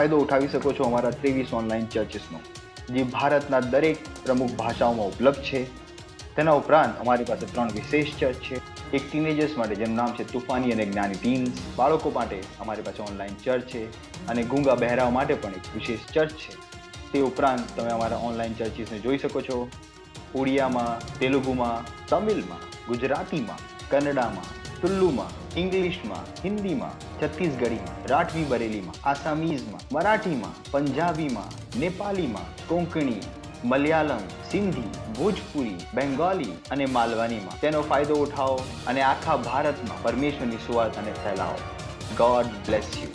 ફાયદો ઉઠાવી શકો છો અમારા 23 ઓનલાઈન ચર્ચીસનો, જે ભારતના દરેક પ્રમુખ ભાષાઓમાં ઉપલબ્ધ છે. તેના ઉપરાંત અમારી પાસે 3 વિશેષ ચર્ચ છે. એક ટીનેજર્સ માટે જેનું નામ છે તુફાની અને જ્ઞાની ટીન્સ. બાળકો માટે અમારી પાસે ઓનલાઈન ચર્ચ છે અને ગૂંગા બહેરાઓ માટે પણ એક વિશેષ ચર્ચ છે. તે ઉપરાંત તમે અમારા ઓનલાઈન ચર્ચીસને જોઈ શકો છો ઓડિયામાં, તેલુગુમાં, તમિલમાં, ગુજરાતીમાં, કન્નડામાં, તુલ્લુમાં, ઇંગ્લિશમાં, હિન્દીમાં, છત્તીસગઢીમાં, રાઠવી બરેલીમાં, આસામીઝમાં, મરાઠીમાં, પંજાબીમાં, નેપાલીમાં, કોંકણી, મલયાલમ, સિંધી, ભોજપુરી, બેંગાલી અને માલવાનીમાં. તેનો ફાયદો ઉઠાવો અને આખા ભારતમાં પરમેશ્વરની સુવાર્તાને ફેલાવો. God bless you.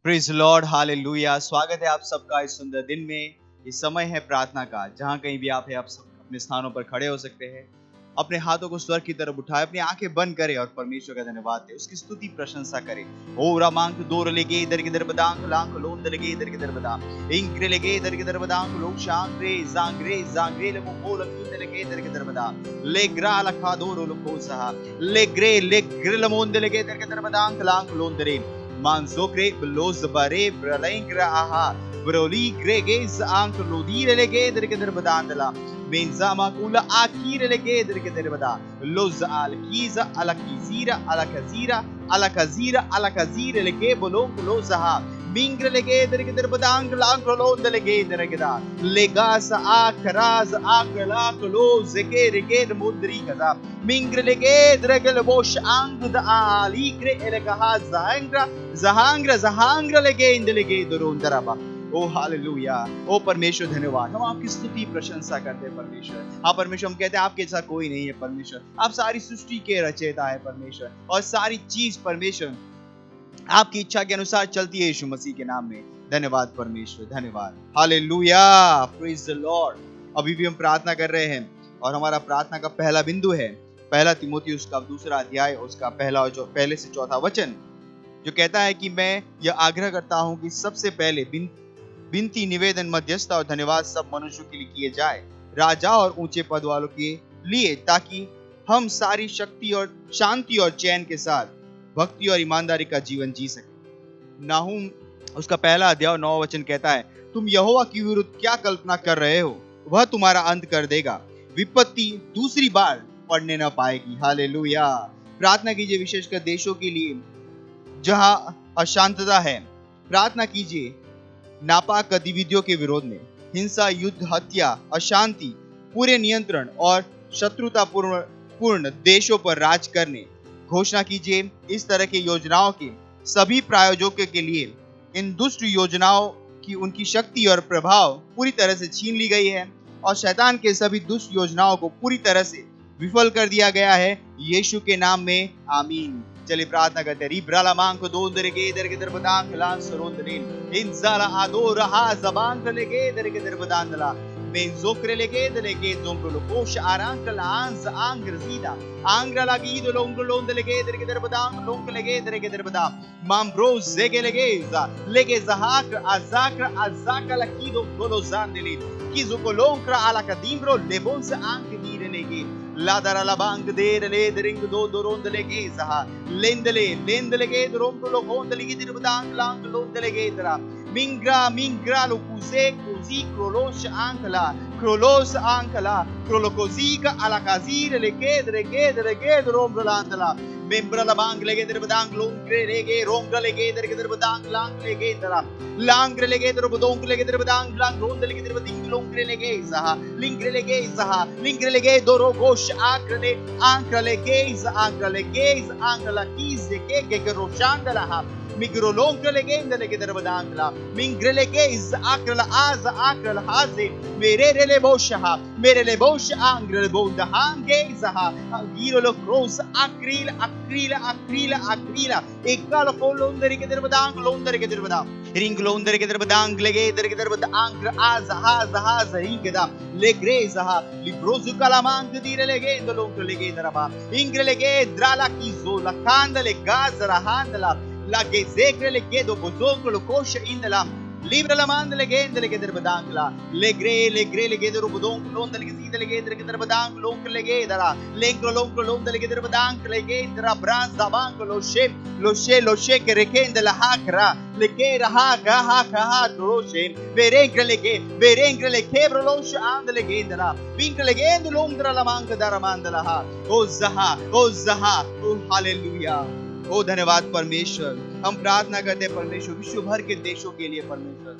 Praise Lord, hallelujah. स्वागत है आप सबका इस सुंदर दिन में। इस समय है प्रार्थना का। जहां कहीं भी आप हैं, आप सब अपने स्थानों पर खड़े हो सकते हैं। अपने हाथों को स्वर्ग की तरफ उठाए, अपनी आंखें बंद करें और परमेश्वर का धन्यवाद दें, उसकी स्तुति प्रशंसा करें। ओ रामांक दोर लेगे इधर किधर बदांग लांक लोंद लेगे इधर किधर बदाम इंक्रे लेगे इधर किधर बदांग लोग शांग्रे जांग्रे ले मोल कींद लेगे इधर किधर बदाम ले ग्रा लखा दोर लोको सहा ले ग्रे लमोंद लेगे इधर किधर बदांग लांक लोंद रे Manzokre blows bare bralengra aha broli greges ank lodire lege der badandala menza makula akire lege der bada loz al kiza ala kizira ala kazira ala kazira ala kazire lege bolong lozaha mingre lege der badang lang lond lege der geda legas akraz akla loz ge rege mudri kaza mingre lege der bosh ang da ali gre elgaha जहांग्रा लगे इंद लगे दुरोंदराबा। ओ hallelujah, ओ परमेश्वर धन्यवाद। हम आपकी स्तुति प्रशंसा करते हैं परमेश्वर। हाँ परमेश्वर, हम कहते हैं आपके जैसा कोई नहीं है परमेश्वर। आप सारी सृष्टि के रचयिता है परमेश्वर, और सारी चीज परमेश्वर आपकी इच्छा के अनुसार चलती है यीशु मसीह के नाम में। धन्यवाद परमेश्वर, धन्यवाद। Hallelujah, praise the Lord. अभी भी हम प्रार्थना कर रहे हैं और हमारा प्रार्थना का पहला बिंदु है पहला तीमुथियुस उसका 2 अध्याय उसका पहले से 4 वचन, जो कहता है कि मैं यह आग्रह करता हूं कि सबसे पहले विनती, निवेदन, मध्यस्थता और धन्यवाद सब मनुष्यों के लिए किए जाए, राजा और ऊंचे पद वालों के लिए, ताकि हम सारी शक्ति और शांति और चैन के साथ भक्ति और ईमानदारी का जीवन जी सके। नाहूम उसका 1 अध्याय और 9 वचन कहता है, तुम यहोवा की विरुद्ध क्या कल्पना कर रहे हो, वह तुम्हारा अंत कर देगा, विपत्ति दूसरी बार पड़ने न पाएगी। हालेलुया। प्रार्थना कीजिए विशेषकर देशों के लिए जहां अशांतता है। प्रार्थना कीजिए नापाक गतिविधियों के विरोध में, हिंसा, युद्ध, हत्या, अशांति, पूरे नियंत्रण और शत्रुता पूर्ण देशों पर राज करने। घोषणा कीजिए इस तरह की योजनाओं के सभी प्रायोजकों के लिए इन दुष्ट योजनाओं की उनकी शक्ति और प्रभाव पूरी तरह से छीन ली गई है और शैतान के सभी दुष्ट योजनाओं को पूरी तरह से विफल कर दिया गया है, यीशु के नाम में, आमीन। चलिए प्रार्थना करते हैं। रिब्राला मांग को दो दर के दर के दर बदांग लान सरोंदरीन इंजाला आदो रहा जबान लेके दर के दर बदांगला में जोकरे लेके दर के जोंको लोकोश आरांग लांस आंग रजीदा आंग्रा लगी दो लोंग लेके दर के दर बदांग लोंग लेके दर के दर बदाम माम ब्रो जेगे लेके जहाक अजाक लकी दो गोलो जान दिलीन की जोको लोंक्रा आला कदीमरो लेबोन से आंग नीरे लेके लादरा लाबांग देर ले दरिंग दो दोरोंद लेके जहा लेंदले के दोरोंग लो कोंद लेके दिर बदांग लांग लोंद लेके दरा मिंग्रा लो कुसे कुजी क्रोलोस आंकला क्रोलोकोजीका आला काजीर लेके दर के दोरोंग लांदला मेंब्रा लाबांग लेके दिर बदांग लोंग्रे लेके रोंग लेके दर के दिर बदांग लांग लेके दरा लांग लेके दर बदोंग लेके दिर बदांग लांग रोंद लेके दिर बदिंग लोंग्रे लेके जहा लिंग्रे लेके दोरो गोश आंकले आंकला कीज के रोशांदला हा मिग्रो लोंग लेके दर के दर बदांगला मिंग्रे लेके इज आंकला आज आंकला हाजे मेरे ले बोश आंग्रे बोंद हांगे जहा गिरो लो क्रोस अक्रीला एकल को लोंदर के दर बदांग लोंदर के दर बदांग रिंग लोंदर के दर बदांग लेके दर के दर बदांग आज रिंग दा ले ग्रेजा लिब्रोजु कलामांग दिरे लेके लोंग लेके दरबा इंग्रे लेके द्राला की जो लखांद ले गाजरा हांदला la che zegre le chiedo bozongo lo kosha indala libra la manda le geder badangla le gre le geder bodong londa le geder le geder badang long le gedara lengro long le geder badang le gedra branza bango lo she che rekende la hakra le che ha lo she verengre le kebro lo and le gedara vincle le ged londra la manga dara mandala ha o zaha o hallelujah। ओ धन्यवाद परमेश्वर। हम प्रार्थना करते हैं परमेश्वर विश्व भर के देशों के लिए परमेश्वर,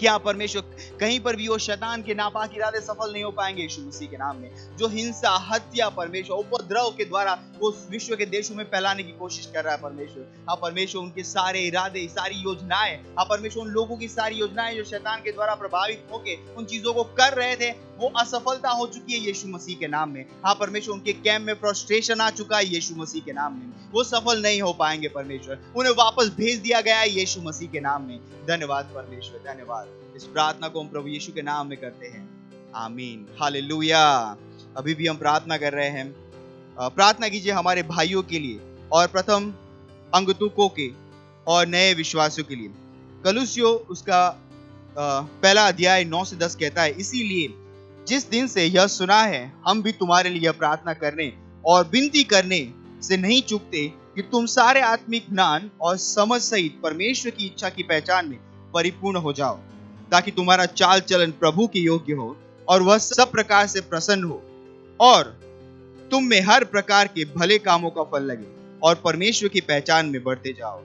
क्या परमेश्वर कहीं पर भी वो शैतान के नापाक इरादे सफल नहीं हो पाएंगे यीशु मसीह के नाम में। जो हिंसा, हत्या परमेश्वर उपद्रव के द्वारा वो विश्व के देशों में फैलाने की कोशिश कर रहा है परमेश्वर, हाँ परमेश्वर उनके सारे इरादे, सारी योजनाएं, हाँ परमेश्वर उन लोगों की सारी योजनाएं जो शैतान के द्वारा प्रभावित होके उन चीजों को कर रहे थे, वो असफलता हो चुकी है यीशु मसीह के नाम में। हाँ परमेश्वर उनके कैंप में फ्रस्ट्रेशन आ चुका है यीशु मसीह के नाम में, वो सफल नहीं हो पाएंगे परमेश्वर, उन्हें वापस भेज दिया गया है यीशु मसीह के नाम में। धन्यवाद परमेश्वर, धन्यवाद। इस प्रार्थना को हम प्रभु यीशु के नाम में करते हैं, आमीन, हालेलुया। अभी भी हम प्रार्थना कर रहे हैं। प्रार्थना कीजिए हमारे भाइयों के लिए और प्रथम अंगतुकों के और नए विश्वासियों के लिए। कलुसियो उसका पहला अध्याय 9 से 10 कहता है, इसीलिए जिस दिन से यह सुना है हम भी तुम्हारे लिए प्रार्थना करने और विनती करने से नहीं चूकते कि तुम सारे आत्मिक ज्ञान और समझ सहित परमेश्वर की इच्छा की पहचान में परिपूर्ण हो जाओ, ताकि तुम्हारा चाल चलन प्रभु के योग्य हो और वह सब प्रकार से प्रसन्न हो और तुम में हर प्रकार के भले कामों का फल लगे और परमेश्वर की पहचान में बढ़ते जाओ।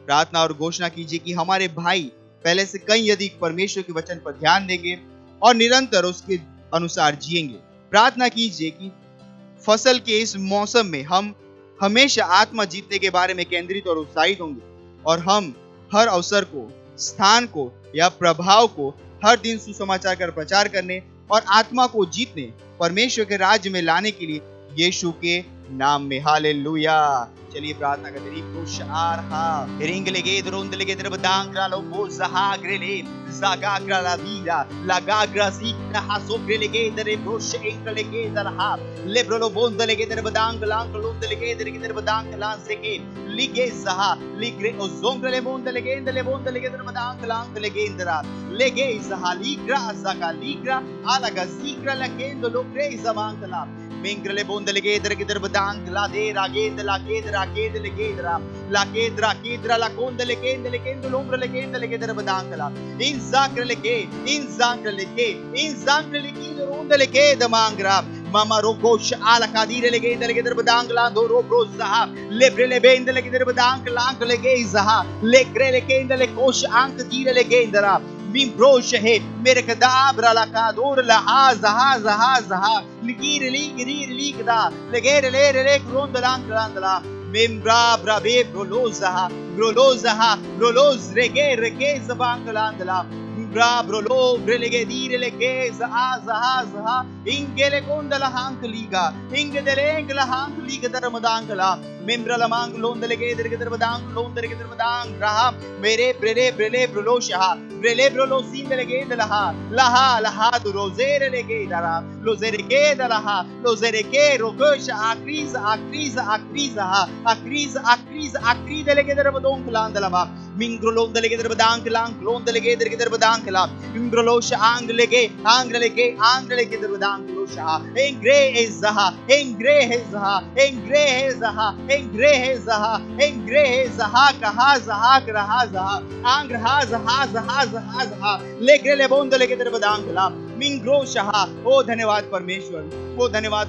प्रार्थना और घोषणा कीजिए कि हमारे भाई पहले से कई अधिक परमेश्वर के वचन पर ध्यान देंगे और निरंतर उसके अनुसार जिएंगे। प्रार्थना कीजिए कि फसल के इस मौसम में हम हमेशा आत्मा जीतने के बारे में केंद्रित और उत्साहित होंगे और हम हर अवसर को, स्थान को या प्रभाव को हर दिन सुसमाचार कर प्रचार करने और आत्मा को जीतने, परमेश्वर के राज्य में लाने के लिए यीशु के नाम में, हालेलुया। चलिए प्रार्थना करते हैं। पुशार हा रिंगले गे द्रोंदले गे द्रबदांग्रा लो बोझहाग्रेले जागाग्रा ला वीरा लगाग्रा सीक्रा हासोग्रेले गे दरे ब्रोश एंकले गे दरहा लेब्रोलो बोंदले गे द्रबदांग लांगलोंदले गे द्रबदांग लांसे के लिगे जहा लिग्रे ओजोंग्रेले बोंदले गे द्रबदांग लांगले गे दरा लेगे जहा लिग्रा जागा लिग्रा आलागा सीक्रा लकेंदो लोग्रे जमांगला Mingrele bondele gedre gedre badang la de ra gedra gedra la kedra la kondele kendo lombrele gedre badang la in zakrele ke rondele ke damangra mama rogosh ala kadire le gedre badang la do ro brozaha lebrele bendele gedre badang la angle ge zaha lekrele kendele kosh ank dire le gendra Min broche he mere kadabra la kador la ha ligir da legere le rondalandla membra brabe broloz rege zabanglandla bra brolo brelege dire le ke za ingele kondala hank liga ingedele hank liga darmadangla membra la mang londele ge darmadang londele ge darmadang raha mere brele brolo shaha brele brolo sindele ge laha du rozere le ge dara lozere ge dara lozere ke rokosha akriza le ge darmadong landala ba mingro londele ge darmadang londele ge darmadang la mingro sha angle ge darmadang losha engre ezaha ओ धन्यवाद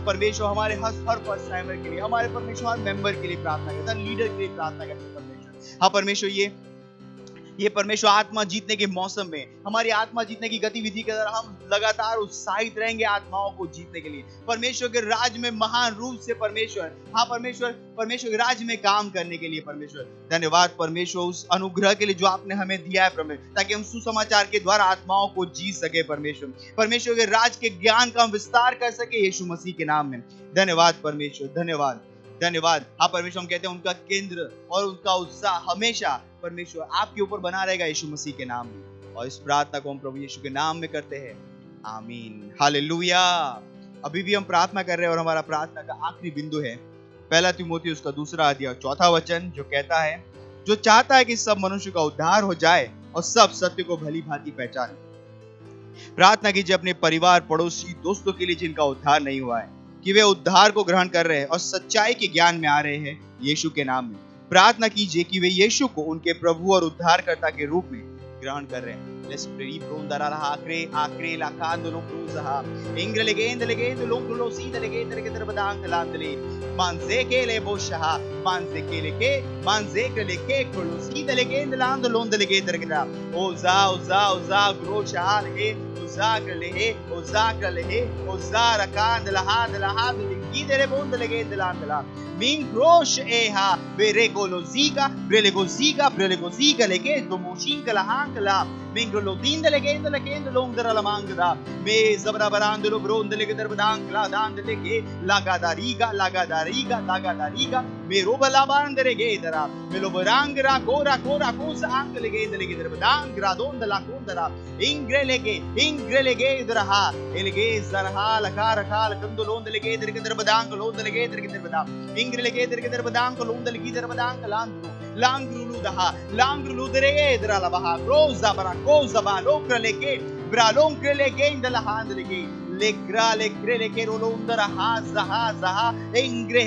परमेश्वर हमारे हर personal के लिए, हमारे परमेश्वर हर member के लिए प्रार्थना करता है, लीडर के लिए प्रार्थना करते हैं परमेश्वर। हाँ परमेश्वर ये परमेश्वर आत्मा जीतने के मौसम में, हमारी आत्मा जीतने की गतिविधि के द्वारा हम लगातार उत्साहित रहेंगे आत्माओं को जीतने के लिए, परमेश्वर के राज में महान रूप से परमेश्वर के राज में काम करने के लिए परमेश्वर। धन्यवाद परमेश्वर उस अनुग्रह के लिए जो आपने हमें दिया है परमेश्वर, ताकि हम सुसमाचार के द्वारा आत्माओं को जीत सके परमेश्वर के राज के ज्ञान का हम विस्तार कर सके यीशु मसीह के नाम में। धन्यवाद परमेश्वर, धन्यवाद। हाँ परमेश्वर, हम कहते हैं उनका केंद्र और उनका उत्साह हमेशा परमेश्वर आपके ऊपर बना रहेगा यीशु मसीह के नाम में। और इस प्रार्थना को हम प्रभु यीशु के नाम में करते हैं, आमीन, हालेलुया। अभी भी हम प्रार्थना कर रहे हैं और हमारा प्रार्थना का आखिरी बिंदु है पहला तीमुथियुस उसका 2 अध्याय 4 वचन, जो कहता है, जो चाहता है कि सब मनुष्य का उद्धार हो जाए और सब सत्य को भली भांति पहचाने। प्रार्थना कीजिए अपने परिवार, पड़ोसी, दोस्तों के लिए जिनका उद्धार नहीं हुआ है, कि वे उद्धार को ग्रहण कर रहे हैं और सच्चाई के ज्ञान में आ रहे हैं यीशु के नाम में। प्रार्थना कीजिए कि वे यीशु को उनके प्रभु और उद्धारकर्ता के रूप में ग्रहण कर रहे हैं। Let's pray. Prondara la acre acre la candolo cruzaha. Ingre legende lombro sida legende legende badang landele. Manze ke le boshaha. Manze ke le ke kolo sida legende lando londe legende legende. Oza grosha le Ozara candela hadela hadela gidere bonde legende landela. Min grosh eha beregoloziga brelegosiga legendo moshinga la hankla. Mingro lodinde legende longdera la mangda. Me zabra barandelo bronde legende badankla dandele ke lagadariga me roba la bandere gedera. Me lo barangra cora cosa anche legende badangra donde la condera. Ingrelege draha elege zarha la kara kala kando londe legende badang londe legende badang. Ingrelege badang londe legende badang langru ludere edra la baha rosa ba lokra leke bralonkre legende la handlege legra leke rolondra haza engre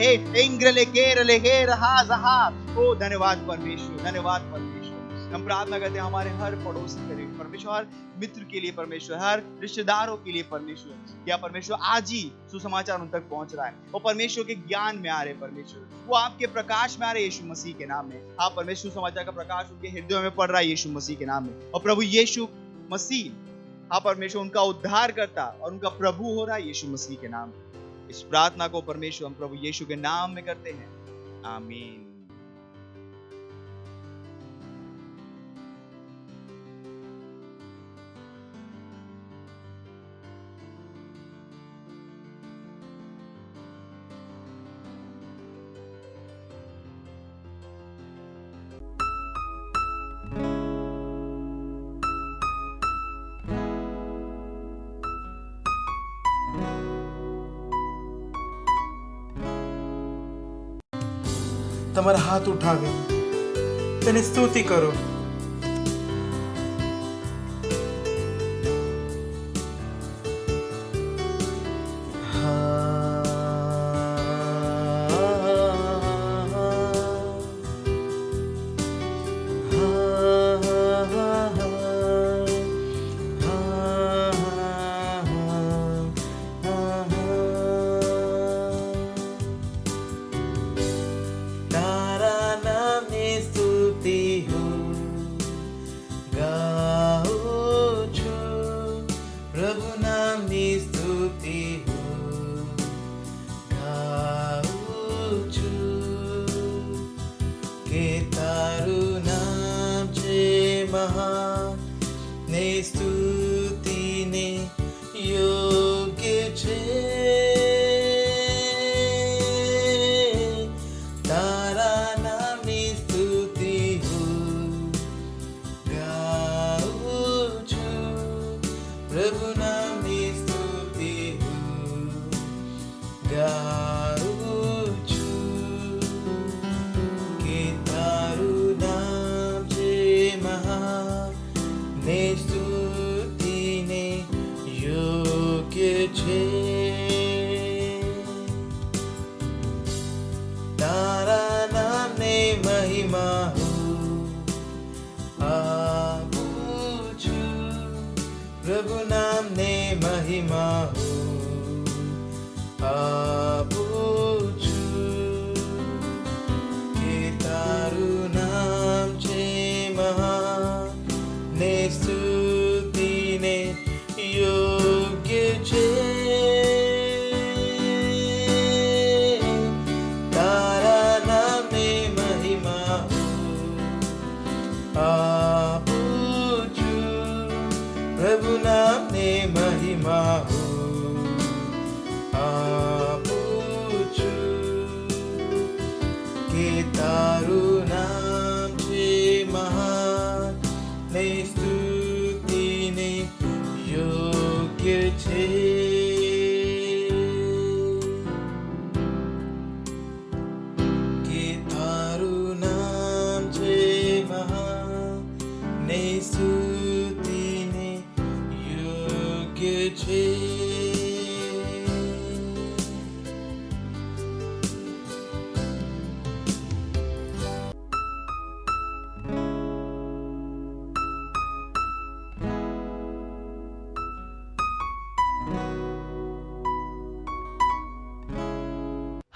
leke haza. ओ धन्यवाद परमेश्वर। हम प्रार्थना करते हैं हमारे हर पड़ोसी के लिए परमेश्वर, हर मित्र के लिए परमेश्वर, हर रिश्तेदारों के लिए परमेश्वर, क्या परमेश्वर आज ही सुसमाचार उन तक पहुंच रहा है। वो परमेश्वर के ज्ञान में आ रहे परमेश्वर, वो आपके प्रकाश में आ रहे यीशु मसीह के नाम में। आप परमेश्वर सुसमाचार का प्रकाश उनके हृदयों में पड़ रहा है यीशु मसीह के नाम में। और प्रभु यीशु मसीह आप परमेश्वर उनका उद्धार करता और उनका प्रभु हो रहा है यीशु मसीह के नाम में। इस प्रार्थना को परमेश्वर हम प्रभु यीशु के नाम में करते हैं, आमीन। તમારા હાથ ઉઠાવી તેની સ્તુતિ કરો.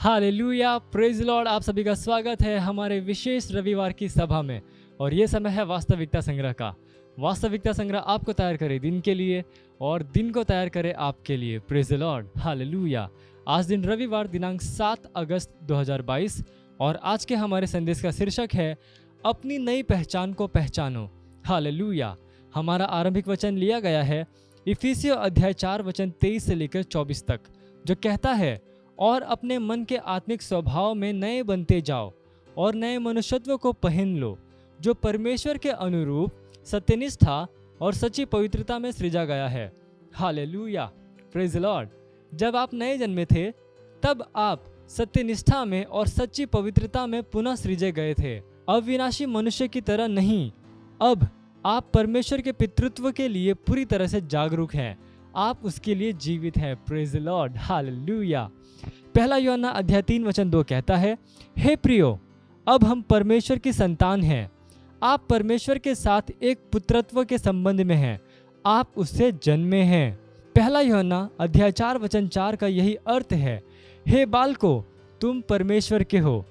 Hallelujah, praise Lord. आप सभी का स्वागत है हमारे विशेष रविवार की सभा में। और ये समय है वास्तविकता संग्रह का। वास्तविकता संग्रह आपको तैयार करे दिन के लिए और दिन को तैयार करे आपके लिए। Praise Lord, hallelujah. आज दिन रविवार दिनांक 7 अगस्त 2022 और आज के हमारे संदेश का शीर्षक है अपनी नई पहचान को पहचानो। हालेलुया। हमारा आरंभिक वचन लिया गया है इफिसियों अध्याय 4 वचन 23 से लेकर 24 तक, जो कहता है और अपने मन के आत्मिक स्वभाव में नए बनते जाओ और नए मनुष्यत्व को पहन लो, जो परमेश्वर के अनुरूप सत्यनिष्ठा और सच्ची पवित्रता में सृजा गया है। Hallelujah, praise Lord. जब आप नए जन्मे थे तब आप सत्यनिष्ठा में और सच्ची पवित्रता में पुनः सृजे गए थे, अविनाशी मनुष्य की तरह नहीं। अब आप परमेश्वर के पितृत्व के लिए पूरी तरह से जागरूक हैं, आप उसके लिए जीवित हैं। Praise Lord, hallelujah. पहला यूहन्ना अध्याय 3 वचन 2 कहता है, हे प्रियो, अब हम परमेश्वर की संतान हैं। आप परमेश्वर के साथ एक पुत्रत्व के संबंध में हैं, आप उससे जन्मे हैं। पहला यूहन्ना अध्याय 4 वचन 4 का यही अर्थ है, हे बालको, तुम परमेश्वर के हो,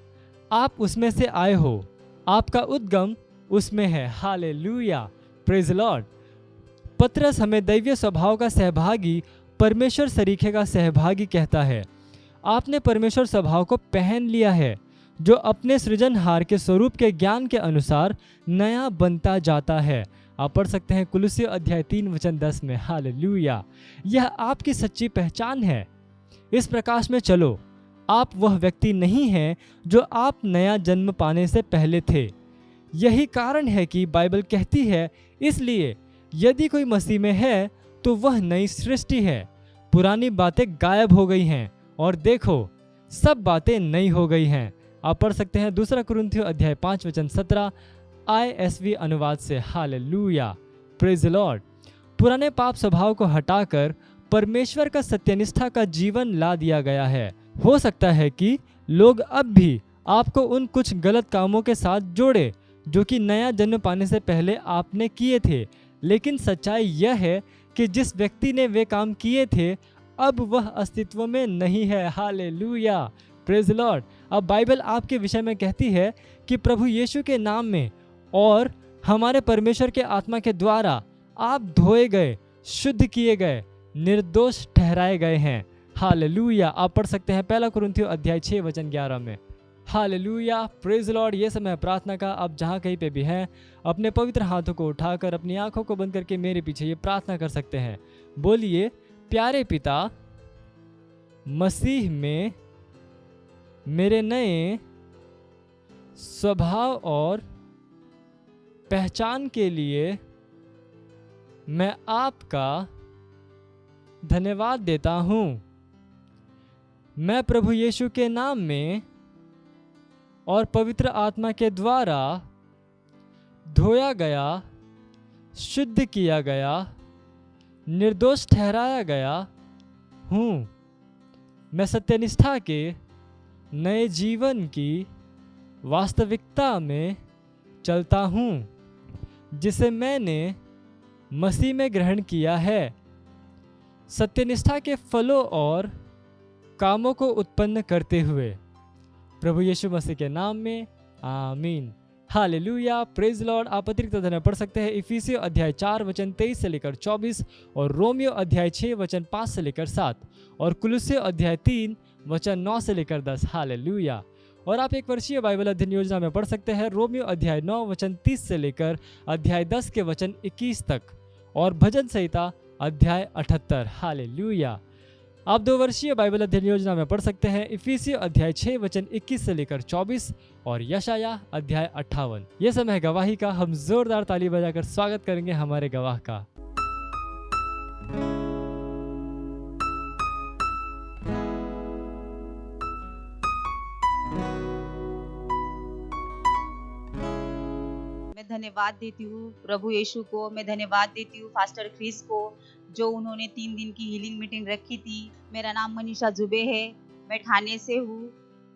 आप उसमें से आए हो, आपका उद्गम उसमें है। Hallelujah, praise Lord. पतरस हमें दैवीय स्वभाव का सहभागी, परमेश्वर सरीखे का सहभागी कहता है। आपने परमेश्वर स्वभाव को पहन लिया है, जो अपने सृजनहार के स्वरूप के ज्ञान के अनुसार नया बनता जाता है। आप पढ़ सकते हैं कुलुस्सी अध्याय 3 वचन 10 में। हालेलुया। यह आपकी सच्ची पहचान है। इस प्रकाश में चलो। आप वह व्यक्ति नहीं हैं जो आप नया जन्म पाने से पहले थे। यही कारण है कि बाइबल कहती है, इसलिए यदि कोई मसीह में है तो वह नई सृष्टि है, पुरानी बातें गायब हो गई हैं और देखो सब बातें नई हो गई हैं। आप पढ़ सकते हैं 2 कुरिन्थियों अध्याय 5 वचन 17 ISV अनुवाद से। Hallelujah, praise Lord. पुराने पाप स्वभाव को हटाकर परमेश्वर का सत्यनिष्ठा का जीवन ला दिया गया है। हो सकता है कि लोग अब भी आपको उन कुछ गलत कामों के साथ जोड़े जो कि नया जन्म पाने से पहले आपने किए थे, लेकिन सच्चाई यह है कि जिस व्यक्ति ने वे काम किए थे अब वह अस्तित्व में नहीं है। Hallelujah, praise Lord. अब बाइबल आपके विषय में कहती है कि प्रभु यीशु के नाम में और हमारे परमेश्वर के आत्मा के द्वारा आप धोए गए, शुद्ध किए गए, निर्दोष ठहराए गए हैं। हालेलुया। आप पढ़ सकते हैं 1 कुरिन्थियों अध्याय 6 वचन 11 में। Hallelujah, praise Lord. ये समय प्रार्थना का। आप जहाँ कहीं पे भी हैं अपने पवित्र हाथों को उठाकर अपनी आंखों को बंद करके मेरे पीछे ये प्रार्थना कर सकते हैं। बोलिए, प्यारे पिता, मसीह में मेरे नए स्वभाव और पहचान के लिए मैं आपका धन्यवाद देता हूँ। मैं प्रभु यीशु के नाम में और पवित्र आत्मा के द्वारा धोया गया, शुद्ध किया गया, निर्दोष ठहराया गया हूँ। मैं सत्यनिष्ठा के नए जीवन की वास्तविकता में चलता हूँ, जिसे मैंने मसीह में ग्रहण किया है। सत्यनिष्ठा के फलों और कामों को उत्पन्न करते हुए, प्रभु यीशु मसीह के नाम में, आमीन। Hallelujah, praise Lord. आप अतिरिक्त वचन पढ़ सकते हैं इफिसियों अध्याय 4 वचन 23 से लेकर 24 और रोमियो अध्याय 6 वचन 5 से लेकर 7 और कुलुस्सी अध्याय 3 वचन 9 से लेकर 10। हालेलुया। और आप एक वर्षीय बाइबल अध्ययन योजना में पढ़ सकते हैं रोमियो अध्याय 9 वचन 30 से लेकर अध्याय 10 के वचन 21 तक और भजन संहिता अध्याय 78। हालेलुया। आप 2 वर्षीय बाइबल अध्ययन योजना में पढ़ सकते हैं इफिसियों अध्याय 6 वचन 21 से लेकर 24 और यशाया अध्याय 58। यह समय है गवाही का। हम जोरदार ताली बजाकर स्वागत करेंगे हमारे गवाह का। मैं धन्यवाद देती हूँ प्रभु यीशु को। मैं धन्यवाद देती हूँ फास्टर क्रिस को, जो उन्होंने 3 दिन की हीलिंग मीटिंग रखी थी। मेरा नाम मनीषा जुबे है, मैं ठाणे से हूँ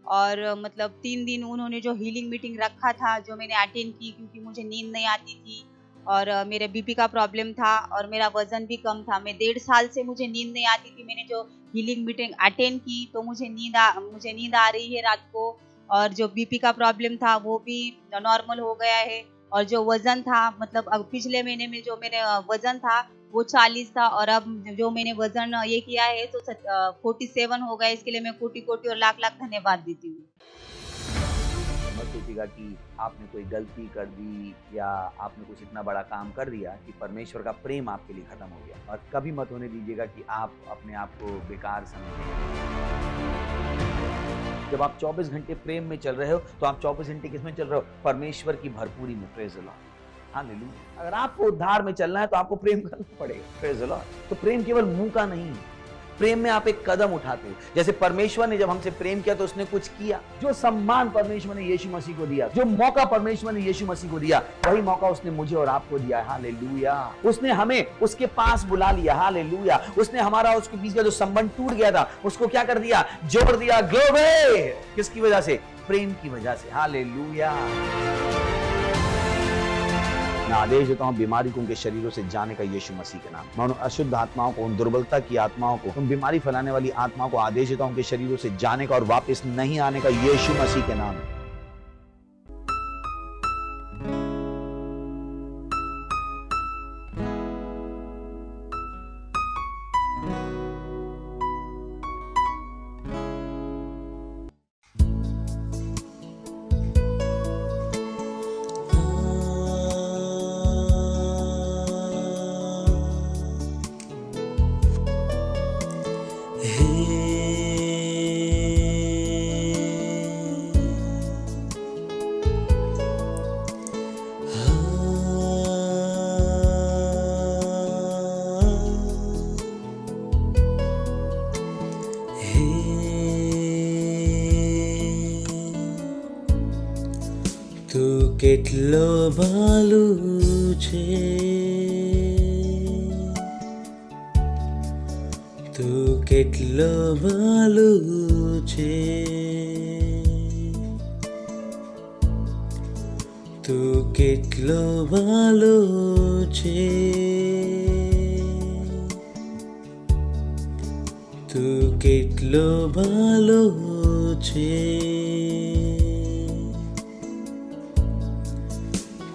और मतलब 3 दिन उन्होंने जो हीलिंग मीटिंग रखा था, जो मैंने अटेंड की, क्योंकि मुझे नींद नहीं आती थी और मेरे बीपी का प्रॉब्लम था और मेरा वजन भी कम था। मैं 1.5 साल से मुझे नींद नहीं आती थी। मैंने जो हीलिंग मीटिंग अटेंड की तो मुझे नींद आ रही है रात को, और जो बीपी का प्रॉब्लम था वो भी नॉर्मल हो गया है, और जो वजन था मतलब अब पिछले महीने में जो मेरे वजन था वो 40 था, और अब जो मैंने वजन ये किया है तो 47 हो गया। इसके लिए मैं कोटि कोटि और लाख लाख धन्यवाद देती हूँ। मत सोचिएगा कि आपने कोई गलती कर दी या आपने कुछ इतना बड़ा काम कर दिया कि परमेश्वर का प्रेम आपके लिए खत्म हो गया, और कभी मत होने दीजिएगा कि आप अपने आप को बेकार समझें। जब आप 24 घंटे प्रेम में चल रहे हो तो आप 24 घंटे किसमें चल रहे हो? परमेश्वर की भरपूरी में। Praise the Lord, hallelujah. अगर आपको उद्धार में चलना है तो आपको प्रेम करना पड़ेगा। Praise the Lord. तो प्रेम केवल मुंह का नहीं है, प्रेम में आप एक कदम उठाते हो। जैसे परमेश्वर ने जब हमसे प्रेम किया तो उसने कुछ किया। जो सम्मान परमेश्वर ने यीशु मसीह को दिया, जो मौका परमेश्वर ने यीशु मसीह को दिया, वही मौका उसने मुझे और आपको दिया। हालेलुया। उसने हमें उसके पास बुला लिया। हालेलुया। उसने हमारा उसके बीच का जो संबंध टूट गया था उसको क्या कर दिया? जोड़ दिया। ग्लोरी। किसकी वजह से? प्रेम की वजह से। हालेलुया। मैं आदेश देता हूं बीमारी को उनके शरीरों से जाने का यीशु मसीह के नाम। मैं उन अशुद्ध आत्माओं को, उन दुर्बलता की आत्माओं को, उन बीमारी फैलाने वाली आत्माओं को आदेश देता हूं उनके शरीरों से जाने का और वापस नहीं आने का यीशु मसीह के नाम। તું કેટલો ભાલુ છે, તું કેટલો ભાલુ છે, તું કેટલો ભાલુ છે, તું કેટલો ભાલુ છે।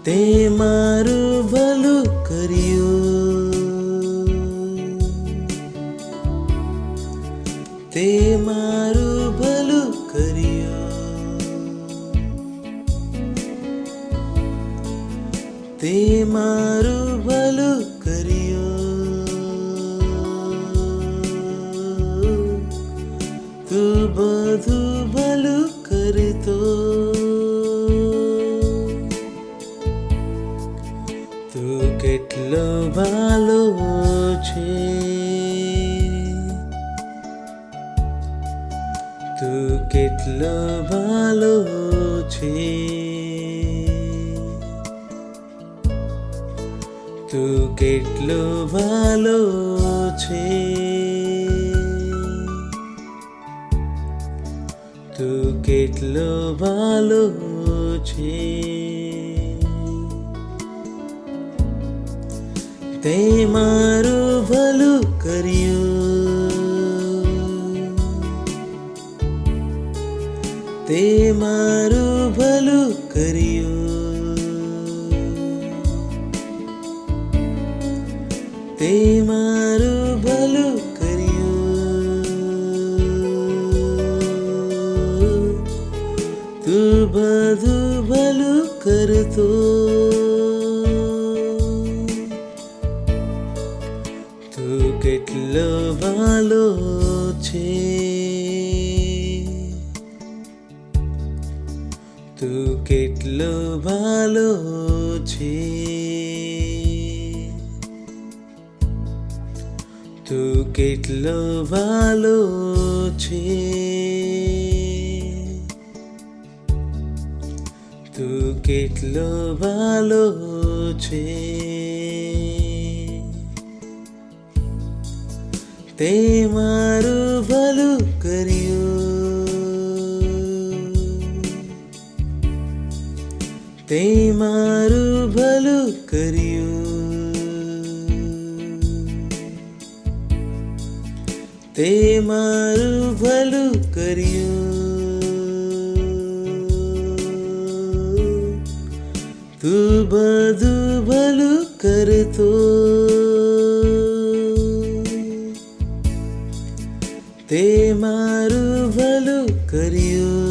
તે મારું ભલું કર્યું, તે મારું ભલું કર્યું, તે મારું ભલું કર્યું, તું બધું ભલું કરતો, કેટલો ભાલો છે, તું કેટલો ભાલો છે, તું કેટલો ભાલો છે, તું કેટલો ભાલો છે। તે મારું ભલું કર્યું, તે મારું ભલું કર્યું, તે મારું ભલું કર્યું, તું બધું ભલું કરતો, કેટલો ભાલો છે, તું કેટલો ભાલો છે, તું કેટલો ભાલો છે, તું કેટલો ભાલો છે। તે મારું ભલું કર્યું, તે મારું ભલું કર્યું, તે મારું ભલું કર્યું. તું બધું ભલું કરતો, તે મારું ભલું કર્યું.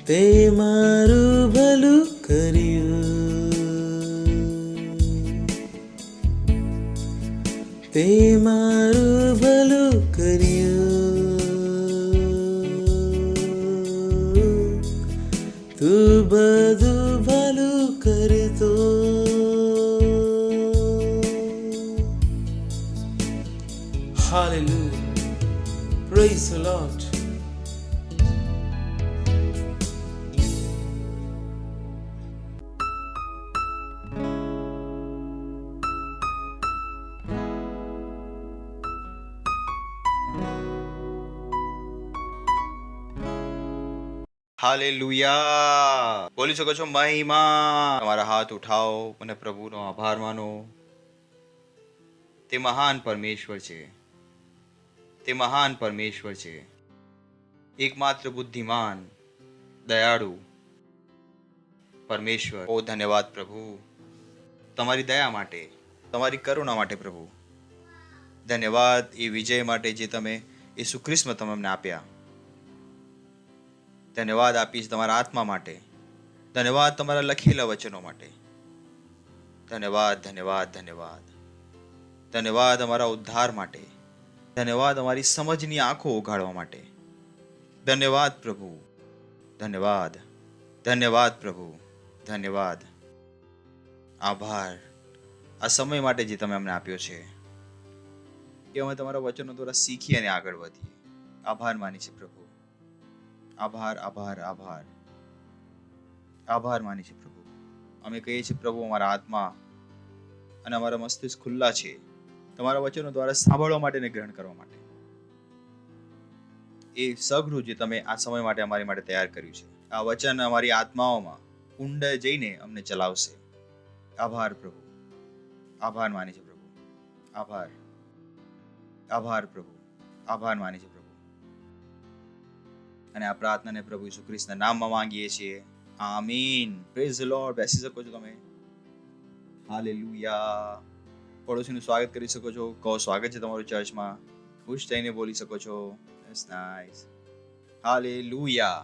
તે મારું ભલું કર્યું. તે મારું ભલું કર્યું. તું બધું ભલું કરતો. Hallelujah. Praise the Lord. Hallelujah. બોલી શકો છો મહિમા. તમારા હાથ ઉઠાવો અને પ્રભુનો આભાર માનો. તે મહાન પરમેશ્વર છે. તે મહાન પરમેશ્વર છે. એકમાત્ર બુદ્ધિમાન, દયાળુ પરમેશ્વર. ઓ ધન્યવાદ પ્રભુ, તમારી દયા માટે, તમારી કરુણા માટે પ્રભુ. ધન્યવાદ એ વિજય માટે જે તમે ઈસુ ખ્રિસ્તમાં તમે અમને આપ્યા. ધન્યવાદ આપીશ તમારા આત્મા માટે. ધન્યવાદ તમારા લખેલા વચનો માટે. ધન્યવાદ, ધન્યવાદ, ધન્યવાદ. ધન્યવાદ અમારા ઉદ્ધાર માટે. ધન્યવાદ અમારી સમજની આંખો ઉઘાડવા માટે. ધન્યવાદ પ્રભુ, ધન્યવાદ. ધન્યવાદ પ્રભુ, ધન્યવાદ. આભાર આ સમય માટે જે તમે અમને આપ્યો છે કે અમે તમારા વચનો દ્વારા શીખી અને આગળ વધીએ. આભાર માની છે પ્રભુ. આભાર, આભાર, આભાર. આભાર માની છે પ્રભુ. અમે કહીએ છીએ પ્રભુ, અમારા આત્મા અને અમારા મસ્તિષ્ક ખુલ્લા છે તમારા વચનો દ્વારા સાંભળવા માટે અને ગ્રહણ કરવા માટે. એ સઘળું જે તમે આ સમય માટે અમારી માટે તૈયાર કર્યું છે, આ વચન અમારી આત્માઓમાં ઊંડે જઈને અમને ચલાવશે. આભાર પ્રભુ. આભાર માની છે પ્રભુ. આભાર. આભાર પ્રભુ. આભાર માની છે પ્રભુ. અને આ પ્રાર્થનાને પ્રભુ ઈસુ ખ્રિસ્તના નામમાં માંગીએ છીએ. આમીન. Praise the lord. બેસી શકો છો તમે. હાલેલુયા. પડોશીનું સ્વાગત કરી શકો છો. કહો સ્વાગત છે તમારું ચર્ચમાં. ખુશ થઈને બોલી શકો છો. That's nice. હાલેલુયા.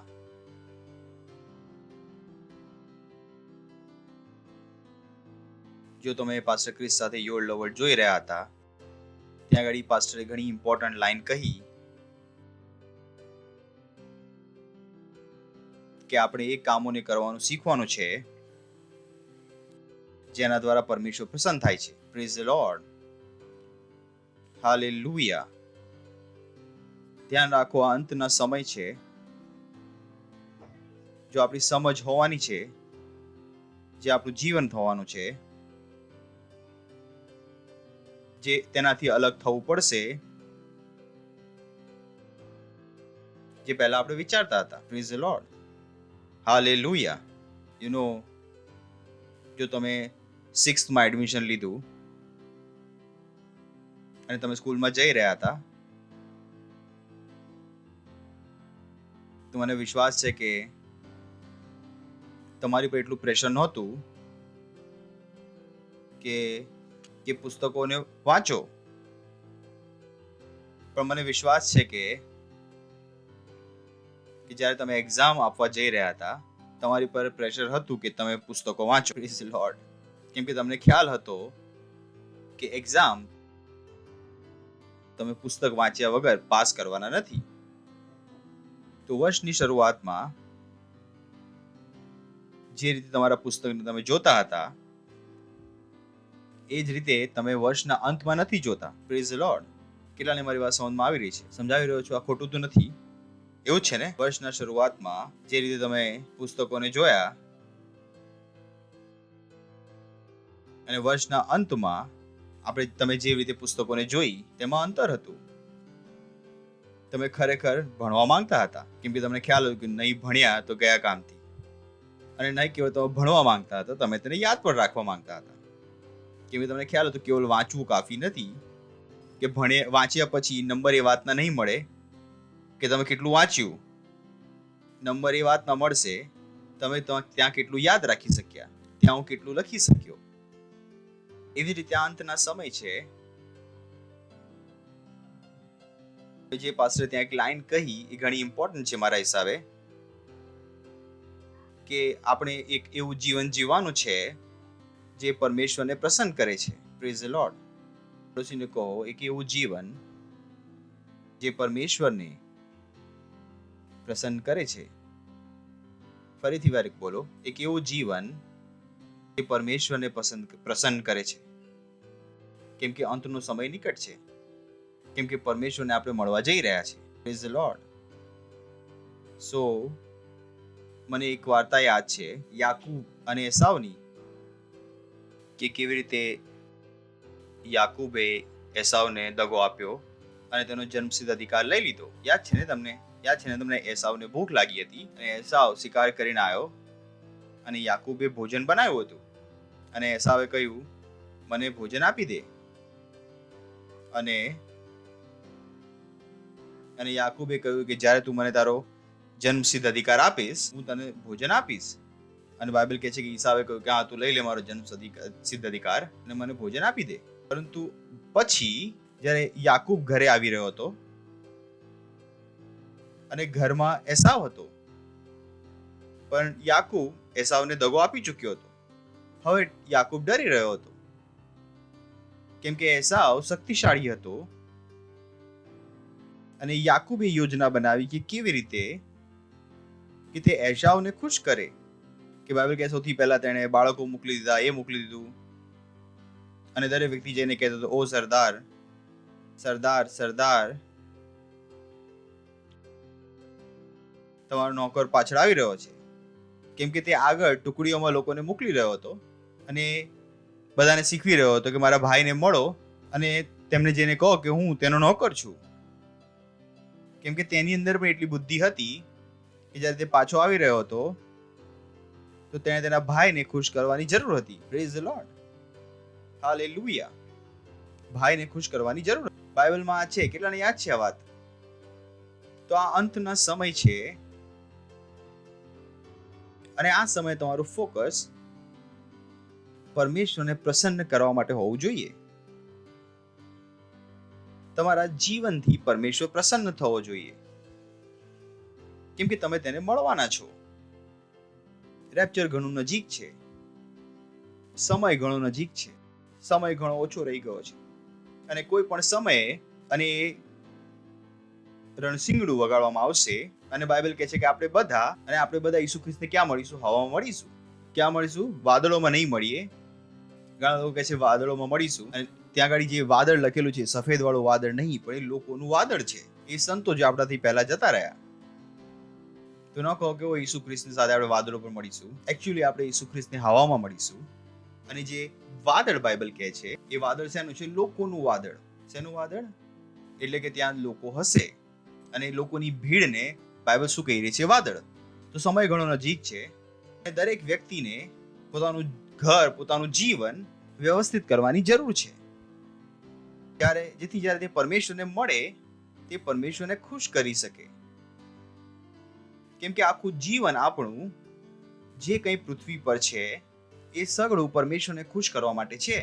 જો તમે પાસ્ટર ક્રિસ સાથે યોર લવર જોઈ રહ્યા હતા, ત્યાં આગળ પાસ્ટરે ઘણી ઇમ્પોર્ટન્ટ લાઈન કહી કે આપણે એ કામોને કરવાનું શીખવાનું છે જેના દ્વારા પરમેશ્વર પ્રસન્ન થાય છે. Praise the lord. હાલેલુયા. ધ્યાન રાખો, આ અંતના સમય છે. જો આપણી સમજ હોવાની છે, જે આપણું જીવન થવાનું છે, જે તેનાથી અલગ થવું પડશે જે પહેલા આપણે વિચારતા હતા. Praise the lord. Hallelujah. You know, જો તમે 6th માં એડમિશન લીધું અને તમે સ્કૂલમાં જઈ રહ્યા હતા, તો મને વિશ્વાસ છે કે તમારી પર એટલું પ્રેશર નહોતું કે પુસ્તકોને વાંચો. પણ મને વિશ્વાસ છે કે જ્યારે તમે એક્ઝામ આપવા જઈ રહ્યા હતા, તમારી પર પ્રેશર હતું કે તમે પુસ્તકો વાંચો. Praise the lord. કેમ કે તમને ખ્યાલ હતો કે એક્ઝામ તમે પુસ્તક વાંચ્યા વગર પાસ કરવાના નથી. તો વર્ષની શરૂઆતમાં જે રીતે તમારા પુસ્તકને તમે જોતા હતા, એ જ રીતે તમે વર્ષના અંતમાં નથી જોતા. Praise the lord. કેટલાને મારી વાત સમજમાં આવી રહી છે? સમજાવી રહ્યો છું, આ ખોટું તો નથી? એવું છે ને? વર્ષના શરૂઆતમાં જે રીતે તમે પુસ્તકોને જોયા અને વર્ષના અંતમાં તમે જે રીતે પુસ્તકોને જોઈ, તેમાં અંતર હતું. તમે ખરેખર ભણવા માંગતા હતા, કેમ કે તમને ખ્યાલ હતો કે નહીં ભણ્યા તો ગયા કામથી, અને નહીં કેવળ તમે ભણવા માંગતા હતા, તમે તેને યાદ પણ રાખવા માંગતા હતા. કે તમને ખ્યાલ હતો કેવલ વાંચવું કાફી નથી, કે વાંચ્યા પછી નંબર એ વાતના નહીં મળે કે તમે કેટલું વાંચ્યું. નંબર એ વાતના મળશે તમે ત્યાં કેટલું યાદ રાખી શક્યા, ત્યાં હું કેટલું લખી શક્યો. એવી રીતે આ અંતના સમય છે. જે પાસ્ટર ત્યાં એક લાઈન કહી એ ઘણી ઇમ્પોર્ટન્ટ છે મારા હિસાબે, કે આપણે એક એવું જીવન જીવવાનું છે જે પરમેશ્વરને પ્રસન્ન કરે છે. Praise the lord. પડોશીને કહો, એક એવું જીવન જે પરમેશ્વરને પ્રસન્ન કરે છે. ફરીથી વાર બોલો, એક એવું જીવન જે પરમેશ્વરને પ્રસન્ન કરે છે. કેમ કે અંતનો સમય નિકટ છે, કેમ કે પરમેશ્વરને આપણે મળવા જઈ રહ્યા છે. Praise the lord. સો મને એક વાર્તા યાદ છે યાકૂબ અને એસાવની, કે કેવી રીતે યાકૂબે એસાવને દગો આપ્યો અને તેનો જન્મસિદ્ધ અધિકાર લઈ લીધો. યાદ છે ને તમને એસાવને ભૂખ લાગી હતી અને એસાવ શિકાર કરીને આવ્યો અને યાકૂબે ભોજન બનાવ્યું હતું અને એસાવે કહ્યું, મને ભોજન આપી દે. અને યાકૂબે કહ્યું કે જ્યારે તું મને તારો જન્મસિદ્ધ અધિકાર આપીશ હું તને ભોજન આપીશ. અને બાઇબલ કહે છે કે ઈસાવે કહ્યું કે હા, તું લઈ લે મારો જન્મસિદ્ધ અધિકાર અને મને ભોજન આપી દે. પરંતુ પછી જ્યારે યાકૂબ ઘરે આવી રહ્યો હતો અને ઘરમાં એસાવ હતો, પણ યાકૂબ એસાવને દગો આપી ચૂક્યો હતો. હવે યાકૂબ ડરી રહ્યો હતો, કેમ કે એસાવ શક્તિશાળી હતો અને યાકૂબે યોજના બનાવી કે કેવી રીતે કે તે એસાવને ખુશ કરે. કે બાઇબલ કહે સૌથી પહેલા તેણે બાળકો મોકલી દીધા, એ મોકલી દીધું અને દરેક વ્યક્તિ જઈને કહેતો હતો, ઓ સરદાર સરદાર સરદાર, તમારો નોકર પાછળ આવી રહ્યો છે. કેમ કે તે આગળ ટુકડીઓમાં લોકોને મોકલી રહ્યો હતો અને બધાને શીખવી રહ્યો હતો કે મારા ભાઈને મળો અને તેમને જઈને કહો કે હું તેનો નોકર છું. કેમ કે તેની અંદર પણ એટલી બુદ્ધિ હતી કે જ્યારે તે પાછો આવી રહ્યો હતો તો તેણે તેના ભાઈને ખુશ કરવાની જરૂર હતી. Praise the lord. હાલેલુયા. ભાઈને ખુશ કરવાની જરૂર. બાઇબલમાં આ છે. કેટલાને યાદ છે આ વાત? તો આ અંતના સમય છે અને આ સમયે તમારું ફોકસ પરમેશ્વરને પ્રસન્ન કરવા માટે હોવું જોઈએ. તમારા જીવનથી પરમેશ્વર પ્રસન્ન થવો જોઈએ, કેમ કે તમે તેને મળવાના છો. રેપ્ચર ઘણું નજીક છે, સમય ઘણો નજીક છે, સમય ઘણો ઓછો રહી ગયો છે અને કોઈ પણ સમયે અને રણસિંગડું વગાડવામાં આવશે અને બાઇબલ કહે છે કે આપણે બધા ઈસુ ખ્રિસ્તને ક્યાં મળીશું? હવામાં મળીશું. ક્યાં મળીશું? વાદળોમાં નહીં મળીએ. ઘણા લોકો કહે છે વાદળોમાં મળીશું, અને ત્યાં આગળ જે વાદળ લખેલું છે સફેદ વાળું વાદળ નહીં, પણ એ લોકોનું વાદળ છે. એ સંતો જે આપણાથી પહેલા જતા રહ્યા. તો ન કહો કે ઈસુ ખ્રિસ્તની સાથે આપણે વાદળો પર મળીશું. એકચ્યુઅલી આપણે ઈસુ ખ્રિસ્તને હવામાં મળીશું. અને જે વાદળ બાઇબલ કહે છે એ વાદળ શેનું છે? લોકોનું વાદળ. શેનું વાદળ? એટલે કે ત્યાં લોકો હશે અને લોકોની ભીડને બાઇબલ શું કહી રહી છે? વાદળ. તો સમય ઘણો નજીક છે. દરેક વ્યક્તિને પોતાનું ઘર, પોતાનું જીવન વ્યવસ્થિત કરવાની જરૂર છે, જેથી જ્યારે તે પરમેશ્વરને મળે તે પરમેશ્વરને ખુશ કરી શકે. કેમ કે આખું જીવન આપણું જે કંઈ પૃથ્વી પર છે એ સગળું પરમેશ્વરને ખુશ કરવા માટે છે.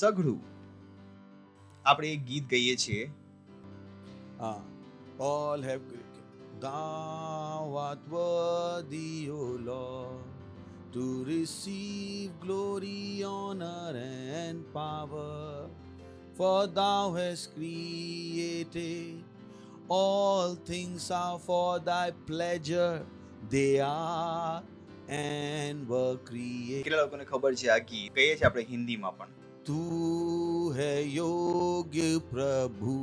સગળું. આપણે એક ગીત ગાઈએ છીએ, all have thou art worthy, O Lord, to receive glory, honor, and power, for thou hast created all things are for thy pleasure, they are and were created. કેટલા લોકોને ખબર છે આ ગીત? કહીએ છીએ આપણે હિન્દીમાં પણ. तू है योग्य प्रभु,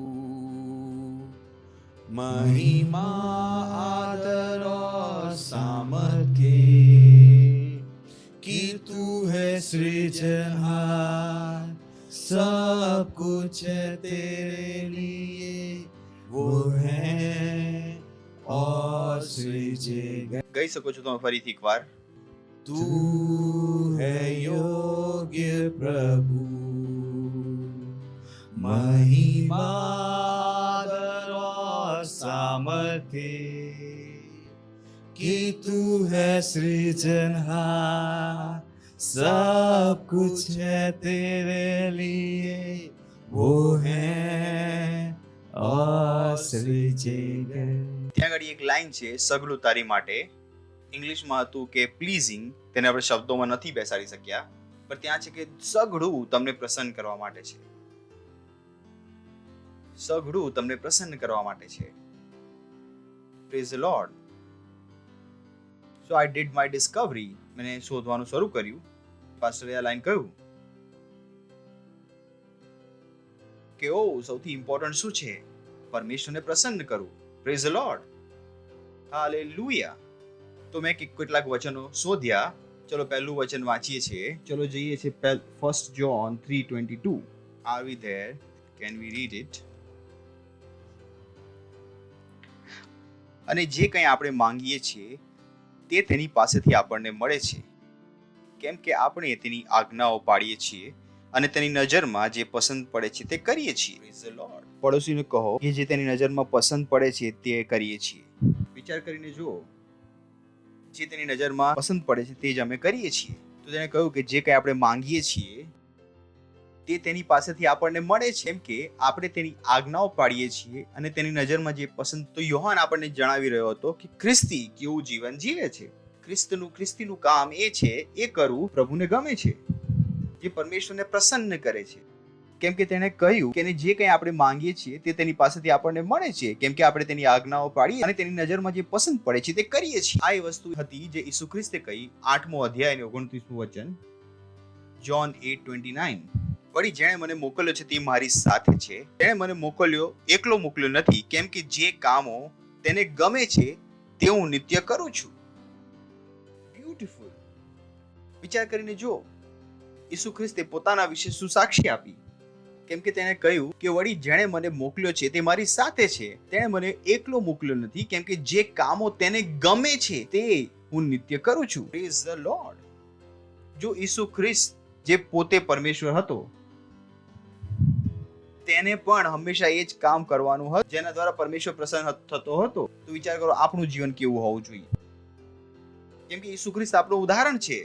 महिमा आदर और सामर्थ्य कि तू है सृजनहार, सब कुछ है तेरे लिए वो है और सृजे गए. ગઈ શકો છો તમે ફરીથી એકવાર. तू है योग्य योग्य प्रभु महिमा आदर और सामर्थ्य कि तू है सृजनहार सब कुछ है तेरे लिए वो है और सृजे गए. ત્યાં આગળ એક લાઈન છે સગળું તારી માટે. ઇંગ્લિશમાં હતું કે પ્લીઝિંગ, તેને આપણે શબ્દોમાં નથી બેસાડી શક્યા, પણ ત્યાં છે કે સઘળું તમને પ્રસન્ન કરવા માટે છે. સઘળું તમને પ્રસન્ન કરવા માટે છે. Praise the lord. So I did my Discovery. મેં શોધવાનું શરૂ કર્યું. પાસ્ટરે આ લાઈન કહ્યું કે ઓ સૌથી ઇમ્પોર્ટન્ટ શું છે? પરમેશ્વરને પ્રસન્ન કરવું. Praise the lord. હાલેલુયા. તો મેં કેટલાક વચનો શોધ્યા. ચલો પહેલું વચન વાંચીએ છીએ. ચલો જઈએ છીએ 1 John 3:22. Are we there? Can we read it? અને જે કંઈ આપણે માંગીએ છીએ તે તેની પાસેથી આપણને મળે છે, કેમ કે આપણે તેની આજ્ઞાઓ પાળીએ છીએ અને તેની નજરમાં જે પસંદ પડે છે તે કરીએ છીએ. Praise the Lord. પડોશીને કહો કે જે તેની નજરમાં પસંદ પડે છે તે કરીએ છીએ. વિચાર કરીને જુઓ, જે તેની નજરમાં પસંદ પડે છે તે જ અમે કરીએ છીએ. તો તેણે કહ્યું કે જે કંઈ આપણે માંગીએ છીએ તે તેની પાસેથી આપણને મળે છે, કેમ કે આપણે તેની આજ્ઞાઓ પાળીએ છીએ અને તેની નજરમાં જે પસંદ. તો યોહાન આપણને જણાવી રહ્યો હતો કે ખ્રિસ્તી કેવું જીવન જીવે છે. ખ્રિસ્તીનું કામ એ છે, એ કરવું પ્રભુને ગમે છે, જે પરમેશ્વરને પ્રસન્ન કરે છે. કેમ કે તેણે કહ્યું કે જે કંઈ આપણે માંગીએ છીએ તે તેની પાસેથી આપણને મળે છે, કેમ કે આપણે તેની આજ્ઞાઓ પાળીએ અને તેની નજરમાં જે પસંદ પડે છે તે કરીએ છીએ. આ એ વસ્તુ હતી જે ઈસુ ખ્રિસ્તે કહી. 8મો અધ્યાય અને 29મું વચન, John 8:29. વળી જેણે મને મોકલ્યો છે તે મારી સાથે છે. તેણે મને મોકલ્યો, એકલો મોકલ્યો નથી, કેમ કે જે કામો તેને ગમે છે તે હું નિત્ય કરું છું. બ્યુટીફુલ. વિચાર કરીને જો, ઈસુ ખ્રિસ્તે પોતાના વિશે શું સાક્ષી આપી. કેમ કે તેણે કહ્યું કે વળી જેણે મને મોકલ્યો છે તે મારી સાથે છે. તેણે મને એકલો મોકલ્યો નથી, કેમ કે જે કામો તેને ગમે છે તે હું નિત્ય કરું છું. Praise the lord. જો ઈસુ ખ્રિસ્ત જે પોતે પરમેશ્વર હતો, તેને પણ હંમેશા એ જ કામ કરવાનું હતું જેના દ્વારા પરમેશ્વર પ્રસન્ન થતો હતો. તો વિચાર કરો આપણું જીવન કેવું હોવું જોઈએ. કેમ કે ઈસુ ખ્રિસ્ત આપણું ઉદાહરણ છે.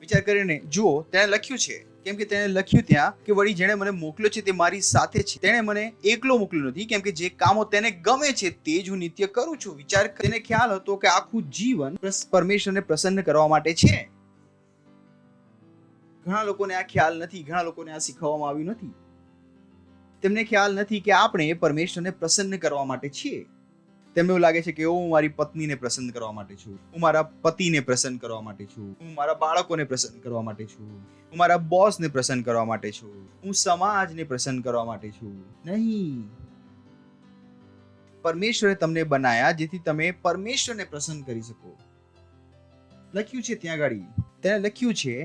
વિચાર કરીને જુઓ, તેણે લખ્યું છે, કેમ કે તેણે લખ્યું ત્યાં કે વળી જેણે મને મોકલ્યો છે તે મારી સાથે છે. તેણે મને એકલો મોકલ્યો નથી, કેમ કે જે કામો તેને ગમે છે તે જ હું નિત્ય કરું છું. વિચાર, તેને ખ્યાલ હતો કે આખું જીવન પરમેશ્વરને પ્રસન્ન કરવા માટે છે. ઘણા લોકોને આ ખ્યાલ નથી, ઘણા લોકોને આ શીખવવામાં આવ્યું નથી. તેમને ખ્યાલ નથી કે આપણે પરમેશ્વરને પ્રસન્ન કરવા માટે છીએ. તેમને એવું લાગે છે કે હું મારી પત્નીને પ્રસન્ન કરવા માટે છું, હું મારા પતિને પ્રસન્ન કરવા માટે છું, હું મારા બાળકોને પ્રસન્ન કરવા માટે છું, હું મારા બોસને પ્રસન્ન કરવા માટે છું, હું સમાજને પ્રસન્ન કરવા માટે છું. નહીં, પરમેશ્વરે તમને બનાયા જેથી તમે પરમેશ્વરને પ્રસન્ન કરી શકો. લખ્યું છે ત્યાં ગાડી, તેને લખ્યું છે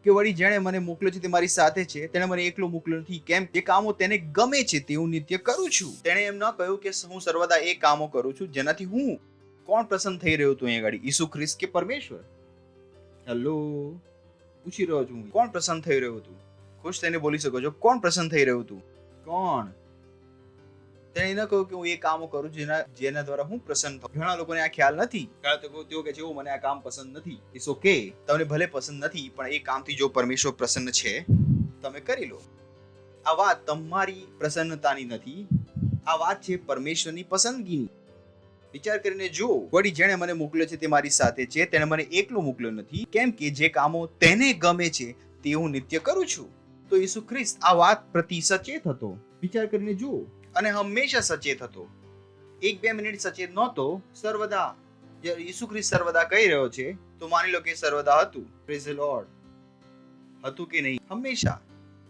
કે વળી જેણે મને મોકલ્યો છે તે મારી સાથે છે. તેણે મને એકલો મોકલ્યો નથી, કેમ જે કામો તેને ગમે છે તે હું નિત્ય કરું છું. તેણે એમ ન કહ્યું કે હું સર્વદા એ કામો કરું છું જેનાથી હું. કોણ પ્રસન્ન થઈ રહ્યું હતું અહીંયા ગાડી? ઈસુ ખ્રિસ્ત કે પરમેશ્વર? હેલો, પૂછી રહ્યો છું, કોણ પ્રસન્ન થઈ રહ્યું હતું? ખુશ થઈને બોલી શકો છો, કોણ પ્રસન્ન થઈ રહ્યું હતું? કોણ? તેણે ન કહ્યું કે હું એ કામો કરું છું જેના દ્વારા હું પ્રસન્ન થાઉં. ઘણા લોકોને આ ખ્યાલ નથી. તેઓ કહે છે મને આ કામ પસંદ નથી. ઇટ્સ ઓકે, તમને ભલે પસંદ નથી, પણ એ કામથી જો પરમેશ્વર પ્રસન્ન છે તમે કરી લો. આ વાત તમારી પ્રસન્નતાની નથી, આ વાત છે પરમેશ્વરની પસંદગીની. વિચાર કરીને જો, વળી જેણે મને મોકલ્યો છે તે મારી સાથે છે. તેણે મને એકલો મોકલ્યો નથી, કેમ કે જે કામો તેને ગમે છે તે હું નિત્ય કરું છું. તો ઈસુ ખ્રિસ્ત આ વાત પ્રતિ સચેત હતો. વિચાર કરીને જુઓ, અને હંમેશા સચેત હતો. 1-2 મિનિટ સચેત નહોતો, સર્વદા. ઈસુ ખ્રિસ્ત સર્વદા કહી રહ્યો છે તો માની લો કે સર્વદા હતું. Praise the lord. હતું કે નહીં? હંમેશા.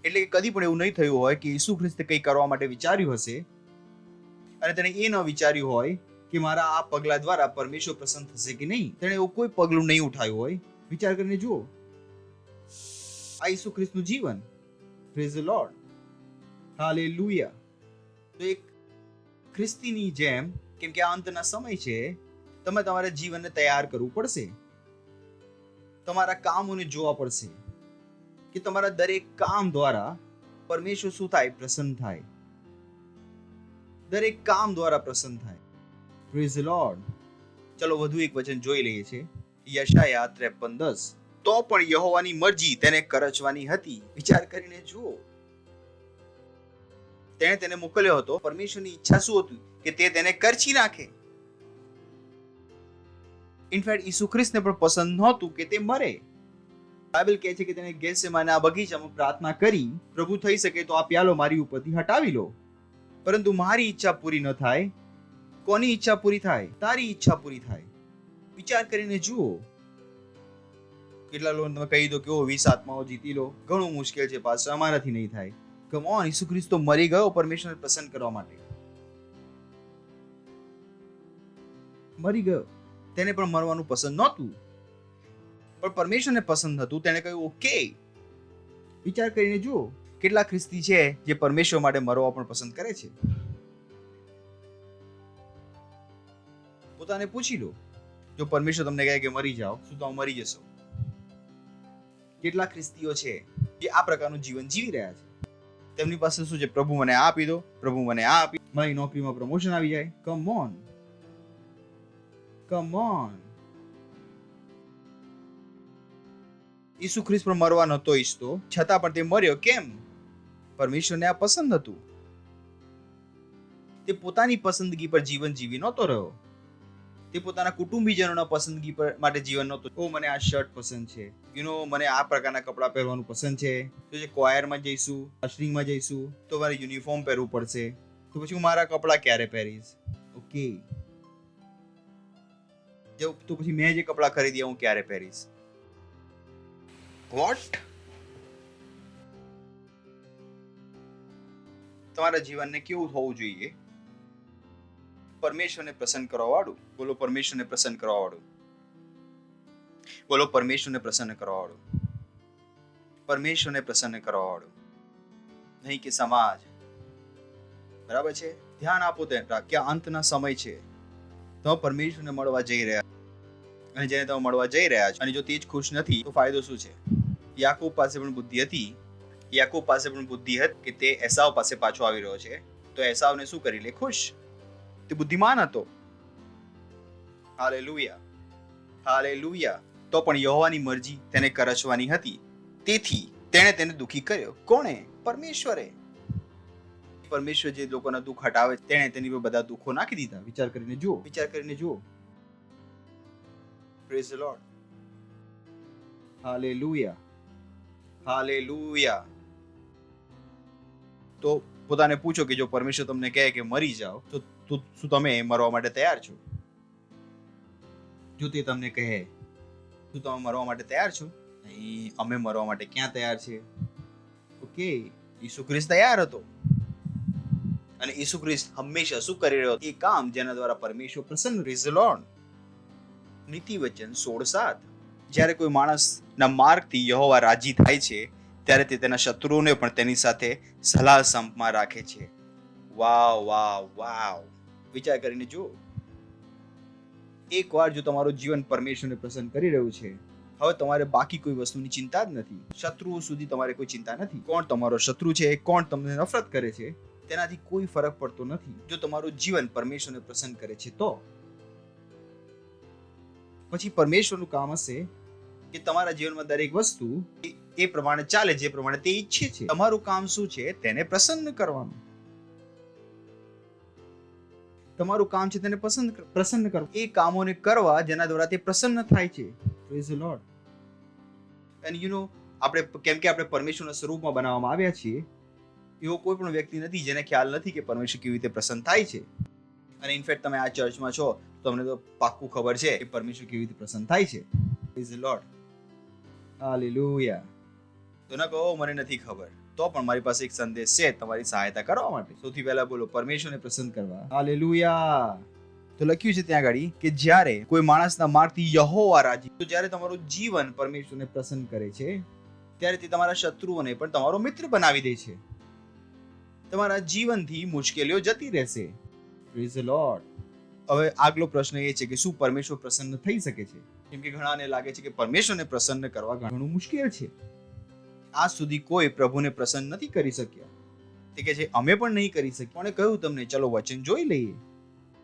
એટલે કે કદી પણ એવું નહીં થયું હોય કે ઈસુ ખ્રિસ્તે કંઈ કરવા માટે વિચાર્યું હશે અને તેણે એ ન વિચાર્યું હોય કે મારા આ પગલા દ્વારા પરમેશ્વર પ્રસન્ન થશે કે નહીં. તેણે એવું કોઈ પગલું નહીં ઉઠાવ્યું હોય. વિચાર કરીને જુઓ, આ ઈસુ ખ્રિસ્તનું જીવન. Praise the lord. હાલેલુયા. તો એક ખ્રિસ્તીની જેમ, કેમ કે આ અંતના સમય છે, તમે તમારા જીવનને તૈયાર કરવું પડશે, તમારા કામોને જોવા પડશે, કે તમારા દરેક કામ દ્વારા પરમેશ્વર શું થાય? પ્રસન્ન થાય. દરેક કામ દ્વારા પ્રસન્ન થાય. Praise the lord. ચલો વધુ એક વચન જોઈ લઈએ છીએ. યશાયા 53:10. તો પણ યહોવાની મરજી તેને કરચવાની હતી. વિચાર કરીને જુઓ, તેણે તેને મોકલ્યો હતો. પરમેશ્વરની ઈચ્છા શું હતી? કે તે તેને કરચી નાખે. ઇનફેક્ટ ઈસુ ખ્રિસ્તને પણ પસંદ નહોતું કે તે મરે. બાઇબલ કહે છે કે તેને ગેતસેમાના બગીચામાં પ્રાર્થના કરી, પ્રભુ થઈ શકે તો આ પ્યાલો મારી ઉપરથી હટાવી લો, પરંતુ મારી ઈચ્છા પૂરી ન થાય. કોની ઈચ્છા પૂરી થાય? તારી ઈચ્છા પૂરી થાય. વિચાર કરીને જુઓ. કેટલા લોકો તમે કહી દો કે 20 આત્માઓ જીતી લો, ઘણું મુશ્કેલ છે પાછળ, અમારાથી નહીં થાય. કમ ઓન, ઈસુ ખ્રિસ્ત તો મરી ગયો પરમેશ્વરને પ્રસન્ન કરવા માટે. મરી ગયો. તેને પણ મરવાનું પસંદ નહોતું, પણ પરમેશ્વરને પસંદ હતું. તેને કહ્યું ઓકે. વિચાર કરીને જુઓ, કેટલા ખ્રિસ્તી છે જે પરમેશ્વર માટે મરવા પણ પસંદ કરે છે. પોતાને પૂછી લો, જો પરમેશ્વર તમને કહે કે મરી જાઓ, શું તમે મરી જશો? કેટલા ખ્રિસ્તીઓ છે જે આ પ્રકારનું જીવન જીવી રહ્યા છે? તેમની પાસે શું છે? પ્રભુ મને આ આપી દો, પ્રભુ મને આ આપી, મારી નોકરીમાં પ્રમોશન આવી જાય. Come on, come on. ઈસુ ખ્રિસ્ત પણ મરવા નહોતો ઈચ્છતો, છતાં પણ તે મર્યો. કેમ? પરમેશ્વરને આ પસંદ હતું. તે પોતાની પસંદગી પર જીવન જીવી નહોતો રહ્યો. તે પોતાના કુટુંબીજનોના પસંદગી પર માટે જીવન નહોતું. ઓ મને આ શર્ટ પસંદ છે, મને આ પ્રકારના કપડાં પહેરવાનું પસંદ છે, તો જે ચોયરમાં જઈશું, અશરિંગમાં જઈશું તો મારે યુનિફોર્મ પહેરવું પડશે, તો પછી હું મારા કપડાં ક્યારે પહેરીશ? ઓકે. તો પછી મેં જે કપડાં ખરીદ્યા હું ક્યારે પહેરીશ? વોટ? તમારા જીવનને કેવું હોવું જોઈએ? પરમેશ્વરને પ્રસન્ન કરવા વાળું. બોલો પરમેશ્વરને પ્રસન્ન કરવા વાળું. બોલો પરમેશ્વરને પ્રસન્ન કરવા વાળું. પરમેશ્વરને પ્રસન્ન કરવા વાળું, નહીં કે સમાજ. બરાબર છે? ધ્યાન આપો કે અંતના સમય છે. તમે પરમેશ્વરને મળવા જઈ રહ્યા, અને જેને તમે મળવા જઈ રહ્યા છો, અને જો તે જ ખુશ નથી તો ફાયદો શું છે? યાકૂબ પાસે પણ બુદ્ધિ હતી. યાકૂબ પાસે પણ બુદ્ધિ હતી કે તે એસાવ પાસે પાછો આવી રહ્યો છે, તો એસાવને શું કરી લે? ખુશ. તે બુદ્ધિમાન હતો. Hallelujah, hallelujah. તો પણ યહોવાની મરજી તેને કરચવાની હતી, તેથી તેણે તેને દુખી કર્યો. કોણે? પરમેશ્વરે. પરમેશ્વર જે લોકોના દુઃખ હટાવે, તેણે તેની પર બધા દુઃખો નાખી દીધા. વિચાર કરીને જુઓ, વિચાર કરીને જુઓ. Praise the lord. Hallelujah, hallelujah. તો પોતાને પૂછો કે જો પરમેશ્વર તમને કહે કે મરી જાઓ, તો શું તમે મરવા માટે તૈયાર છો? જો તે તમને કહે, શું તમે મરવા માટે તૈયાર છો? નહીં, અમે મરવા માટે ક્યાં તૈયાર છે? ઓકે. ઈસુ ખ્રિસ્ત તૈયાર હતો, અને ઈસુ ખ્રિસ્ત હંમેશા શું કરી રહ્યો? એ કામ જેના દ્વારા પરમેશ્વર પ્રસન્ન. Praise the lord. નીતિ વચન 16:7. જ્યારે કોઈ માણસના માર્ગથી યહોવા રાજી થાય છે, ત્યારે તે તેના શત્રુઓને પણ તેની સાથે સલાહ સંપમાં રાખે છે. વાવ, વાવ, વાવ. વિચાર કરીને જુઓ. એકવાર જો તમારું જીવન પરમેશ્વરને પ્રસન્ન કરી રહ્યું છે, હવે તમારે બાકી કોઈ વસ્તુની ચિંતા જ નથી. શત્રુઓ સુધી તમારે કોઈ ચિંતા નથી. કોણ તમારો શત્રુ છે, કોણ તમને નફરત કરે છે, તેનાથી કોઈ ફરક પડતો નથી. જો તમારું જીવન પરમેશ્વરને પ્રસન્ન કરે છે, તો પછી પરમેશ્વરનું કામ હશે કે તમારા જીવનમાં દરેક વસ્તુ એ પ્રમાણે ચાલે જે પ્રમાણે તે ઈચ્છે છે. તમારું કામ શું છે? તેને પ્રસન્ન કરવાનું. તમારું કામ છે તેને પ્રસન્ન કરવું. એ કામોને કરવા જેના દ્વારા તે પ્રસન્ન થાય છે. Praise the lord. એન્ડ આપણે કેમ કે આપણે પરમેશ્વરના સ્વરૂપમાં બનાવવામાં આવ્યા છીએ, એવો કોઈ પણ વ્યક્તિ નથી જેને ખ્યાલ નથી કે પરમેશ્વર કેવી રીતે પ્રસન્ન થાય છે. અને ઇનફેક્ટ તમે આ ચર્ચમાં છો, તમને તો પાક્કું ખબર છે કે પરમેશ્વર કેવી રીતે પ્રસન્ન થાય છે. Praise the lord. હાલેલુયા. તો ના કહો મને નથી ખબર, તો પણ મારી પાસે એક સંદેશ છે તમારી સહાયતા કરવા માટે. સૌથી પહેલા બોલો પરમેશ્વરને પ્રસન્ન કરવા. હાલેલુયા. તો લખ્યું છે ત્યાં આગળ કે જ્યારે કોઈ માણસના માર્ગથી યહોવા રાજી, તો જ્યારે તમારું જીવન પરમેશ્વરને પ્રસન્ન કરે છે, ત્યારે તે તમારા શત્રુઓને પણ તમારો મિત્ર બનાવી દે છે. તમારા જીવનથી મુશ્કેલીઓ જતી રહેશે. Praise the lord. હવે આગલો પ્રશ્ન એ છે કે શું પરમેશ્વર પ્રસન્ન થઈ શકે છે? કેમ કે ઘણાને લાગે છે કે પરમેશ્વરને પ્રસન્ન કરવા ઘણું મુશ્કેલ છે. આજ સુધી કોઈ પ્રભુને પ્રસન્ન નથી કરી શક્યા. તે કહે છે અમે પણ નહીં કરી શક્યા. કોણે કહ્યું તમને? ચલો વચન જોઈ લઈએ.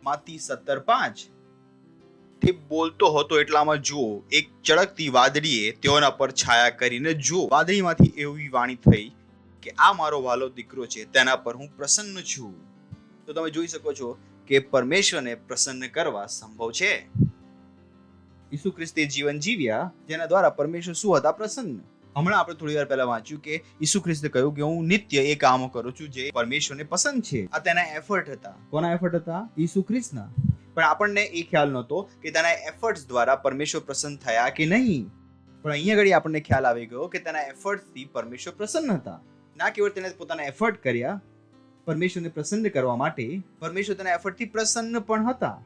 માતી 17:5. તે બોલતો હતો એટલામાં જુઓ, એક ચળકતી વાદળીએ તેઓના પર છાયા કરીને જુઓ, વાદળીમાંથી એવી વાણી થઈ કે આ મારો વાલો દીકરો છે, તેના પર હું પ્રસન્ન છું. તો તમે જોઈ શકો છો કે પરમેશ્વરને પ્રસન્ન કરવા સંભવ છે. ઈસુ ખ્રિસ્તે જીવન જીવ્યા જેના દ્વારા પરમેશ્વર શું હતા? પ્રસન્ન. હમણાં આપણે થોડી વાર પહેલા વાંચ્યું કે ઈસુ ખ્રિસ્તે કહ્યું કે હું નિત્ય એ કામો કરું છું જે પરમેશ્વરને પસંદ છે. આ તેના એફર્ટ હતા. કોના એફર્ટ હતા? ઈસુ ખ્રિસ્તના. પણ આપણને એ ખ્યાલ નહોતો કે તેના એફર્ટ્સ દ્વારા પરમેશ્વર પ્રસન્ન થયા કે નહીં. પણ અહીંયા ઘડી આપણને ખ્યાલ આવી ગયો કે તેના એફર્ટ્સથી પરમેશ્વર પ્રસન્ન હતા. ના કેવળ તેને પોતાના એફર્ટ કર્યા પરમેશ્વરને પ્રસન્ન કરવા માટે, પરમેશ્વર તેના એફર્ટથી પ્રસન્ન પણ હતા.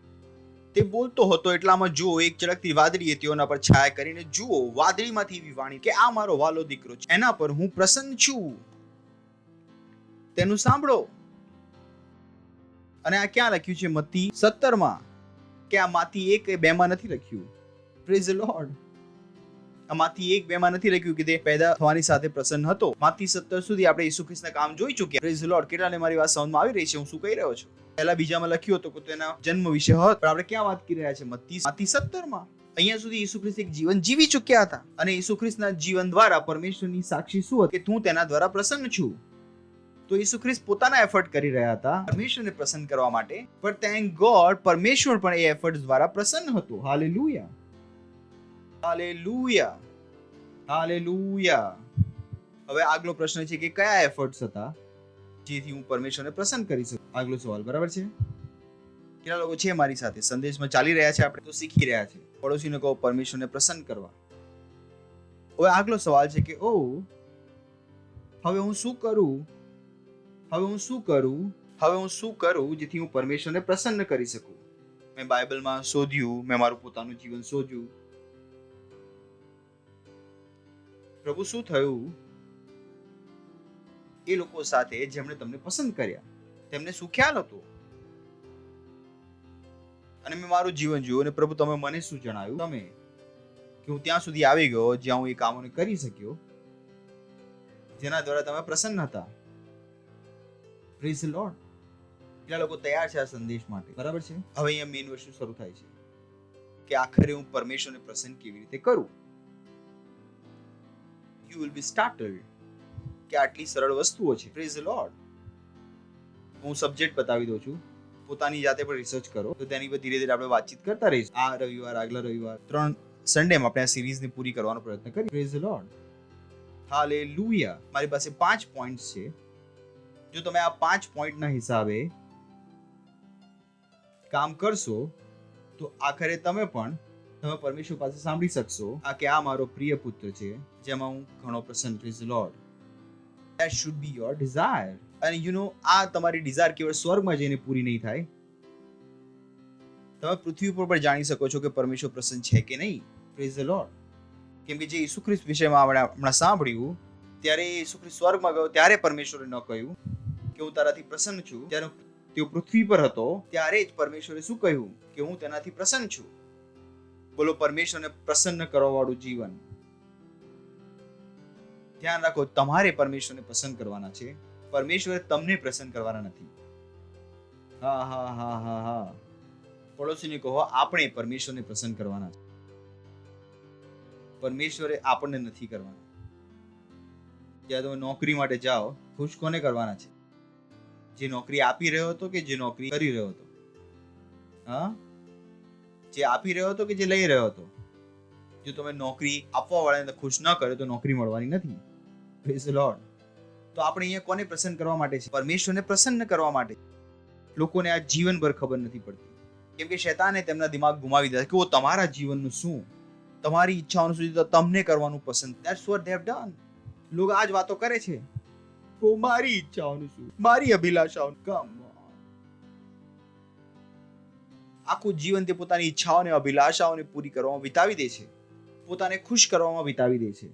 તે બોલતો હતો એટલામાં જુઓ, એક ચળકતી વાદળીએ તેઓના પર છાયા કરીને જુઓ, વાદળીમાંથી એવી વાણી કે આ મારો વાલો દીકરો છે, એના પર હું પ્રસન્ન છું. તેનું સાંભળો. અને આ ક્યાં લખ્યું છે? મત્તી 17 કે આ માથી 1-2 નથી લખ્યું. Praise the lord. આ માથી 1-2 નથી લખ્યું કે તે પેદા થવાની સાથે પ્રસન્ન હતો. માથી 17 સુધી આપણે ઈસુ ખ્રિસ્તના કામ જોઈ ચૂક્યા. Praise the lord. કેટલાને મારી વાત સમજમાં આવી રહી છે હું શું કહી રહ્યો છું? પહેલા બીજામાં લખ્યું હતું કે તેના જન્મ વિશે હોત, પણ આપણે ક્યાં વાત કરી રહ્યા છે? માથી 17. અહીંયા સુધી ઈસુ ખ્રિસ્ત એક જીવન જીવી ચૂક્યા હતા અને ઈસુ ખ્રિસ્તના જીવન દ્વારા પરમેશ્વરની સાક્ષી શું હતી? કે હું તેના દ્વારા પ્રસન્ન છું. તો ઈસુ ખ્રિસ્ત પોતાના એફર્ટ કરી રહ્યા હતા પરમેશ્વરને પ્રસન્ન કરવા માટે, પણ થેન્ક ગોડ પરમેશ્વર પણ એ એફર્ટ દ્વારા પ્રસન્ન હતો. Hallelujah, hallelujah, hallelujah. હવે આગલો પ્રશ્ન છે કે કયા એફર્ટ્સ હતા જેથી હું પરમેશ્વરને પ્રસન્ન કરી શકું? આગલો સવાલ. બરાબર છે? કેટલા લોકો છે મારી સાથે? સંદેશમાં ચાલી રહ્યા છે, આપણે તો શીખી રહ્યા છે. પડોશીને કહો પરમેશ્વરને પ્રસન્ન કરવા. હવે આગલો સવાલ છે કે હવે હું શું કરું? હવે હું શું કરું? હવે હું શું કરું જેથી હું પરમેશ્વરને પ્રસન્ન કરી શકું? મેં બાઇબલમાં શોધ્યું, મેં મારું પોતાનું જીવન શોધ્યું. પ્રભુ શું થયું એ લોકો સાથે જેમણે તમને પસંદ કર્યા? તેમને શું ખ્યાલ હતો? અને મેં મારું જીવન જોયું અને પ્રભુ તમે મને શું જણાવ્યું? તમે કે હું ત્યાં સુધી આવી ગયો જ્યાં હું એ કામોને કરી શક્યો જેના દ્વારા તમે પ્રસન્ન હતા. Praise the lord. કેટલા લોકો તૈયાર છે આ સંદેશ માટે? બરાબર છે? હવે અહીંયા મેઇન વસ્તુ શરૂ થાય છે કે આખરે હું પરમેશ્વરને પ્રસન્ન કેવી રીતે કરું? You will be startled કે આટલી સરળ વસ્તુઓ છે. Praise the lord. હું સબ્જેક્ટ બતાવી દઉં છું, પોતાની જાતે પણ રિસર્ચ કરો તો તેની પર ધીરે ધીરે આપણે વાતચીત કરતા રહીશું. આ રવિવાર, આગલા રવિવાર, 3 સન્ડેમાં આપણે આ સિરીઝને પૂરી કરવાનો પ્રયત્ન કરીએ. Praise the lord. હાલેલુયા. મારી પાસે 5 પોઈન્ટ્સ છે. જો તમે આ 5 પોઈન્ટના હિસાબે કામ કરશો તો આખરે તમે પરમેશ્વર પાસે સાંભળી શકશો આ કે આ મારો પ્રિય પુત્ર છે જેમાં હું ઘણો પ્રસન્ન. Praise the lord. That should be your desire. અને આ તમારી ડિઝાયર કેવળ સ્વર્ગમાં જઈને પૂરી નહીં થાય. તમે પૃથ્વી ઉપર પણ જાણી શકો છો કે પરમેશ્વર પ્રસન્ન છે કે નહીં. Praise the lord. કેમ કે જે ઈસુ ખ્રિસ્ત વિષયમાં આપણે હમણાં સાંભળ્યું, ત્યારે ઈસુ ખ્રિસ્ત સ્વર્ગમાં ગયો ત્યારે પરમેશ્વરે ન કહ્યું કે હું તારાથી પ્રસન્ન છું. જ્યારે તેઓ પૃથ્વી પર હતો ત્યારે જ પરમેશ્વરે શું કહ્યું? કે હું તેનાથી પ્રસન્ન છું. બોલો, પરમેશ્વરને પ્રસન્ન કરવા વાળું જીવન. ધ્યાન રાખો, તમારે પરમેશ્વરને પસંદ કરવાના છે, પરમેશ્વરે તમને પ્રસન્ન કરવાના નથી. હા હા હા હા હા. પડોશીને કહો આપણે પરમેશ્વરને પસંદ કરવાના છે, પરમેશ્વરે આપણને નથી કરવાના. જ્યારે તમે નોકરી માટે જાઓ, ખુશ કોને કરવાના છે? જે નોકરી આપી રહ્યો હતો કે જે નોકરી કરી રહ્યો હતો? હા, જે આપી રહ્યો હતો કે જે લઈ રહ્યો હતો? જો તમે નોકરી આપવા વાળાને ખુશ ન કરે તો નોકરી મળવાની નથી. Praise the lord. તો આપણે અહીંયા કોને પ્રસન્ન કરવા માટે છે? પરમેશ્વરને પ્રસન્ન કરવા માટે. લોકોને આ જીવનભર ખબર નથી પડતી, કેમ કે શૈતાને તેમના દિમાગ ગુમાવી દીધા કે તમારા જીવનનું શું, તમારી ઈચ્છાઓનું સુધી તો તમને કરવાનું પસંદ. That's what they have done. લોકો આ જ વાતો કરે છે. મારી ઈચ્છાઓનું શું, મારી અભિલાષાઓનું. Come on. આખું જીવન તે પોતાની ઈચ્છાઓને અભિલાષાઓને પૂરી કરવામાં વિતાવી દે છે, પોતાને ખુશ કરવામાં વિતાવી દે છે,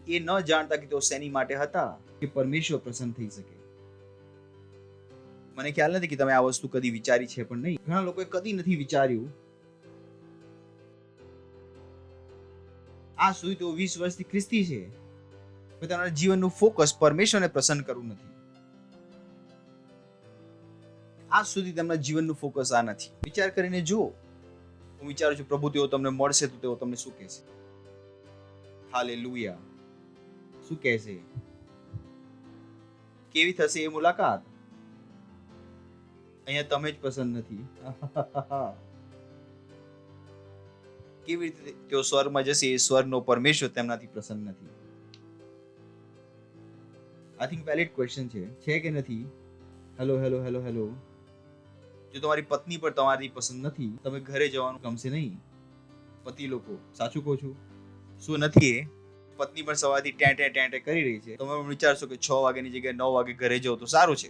એ ન જાણતા કે તેઓ શેની માટે હતા, કે પરમેશ્વર પ્રસન્ન થઈ શકે. મને ખ્યાલ નથી કે તમે આ વસ્તુ કદી વિચારી છે પણ નહીં. ઘણા લોકોએ કદી નથી વિચાર્યું. આ સુધી તો 20 વર્ષથી ખ્રિસ્તી છે, તમારા જીવનનું ફોકસ પરમેશ્વરને પ્રસન્ન કરવું નથી. આજ સુધી તેમના જીવનનું ફોકસ આ નથી. વિચાર કરીને જુઓ. હું વિચારું છું પ્રભુ તેઓ તમને મળશે તો તેઓ તમને શું કહેશે? હાલેલુયા. શું કહેશે? કેવી થશે એ મુલાકાત? અહીંયા તમે જ પસંદ નથી. કેવી રીતે તેઓ સ્વર્ગમાં જશે? એ સ્વર્ગનો પરમેશ્વર તેમનાથી પ્રસન્ન નથી. આઈ થિંક વેલિડ ક્વેશ્ચન છે કે નથી? Hello hello hello hello. જો તમારી પત્ની પર તમારી પસંદ નથી, તમે ઘરે જવાનું ગમશે નહીં. પતિ લોકો, સાચું કહું છું? શું નથી? એ પત્ની પણ સવારથી ટેં કરી રહી છે, તમે વિચારશો કે 6 વાગ્યાની જગ્યાએ 9 વાગે ઘરે જાઓ તો સારું છે.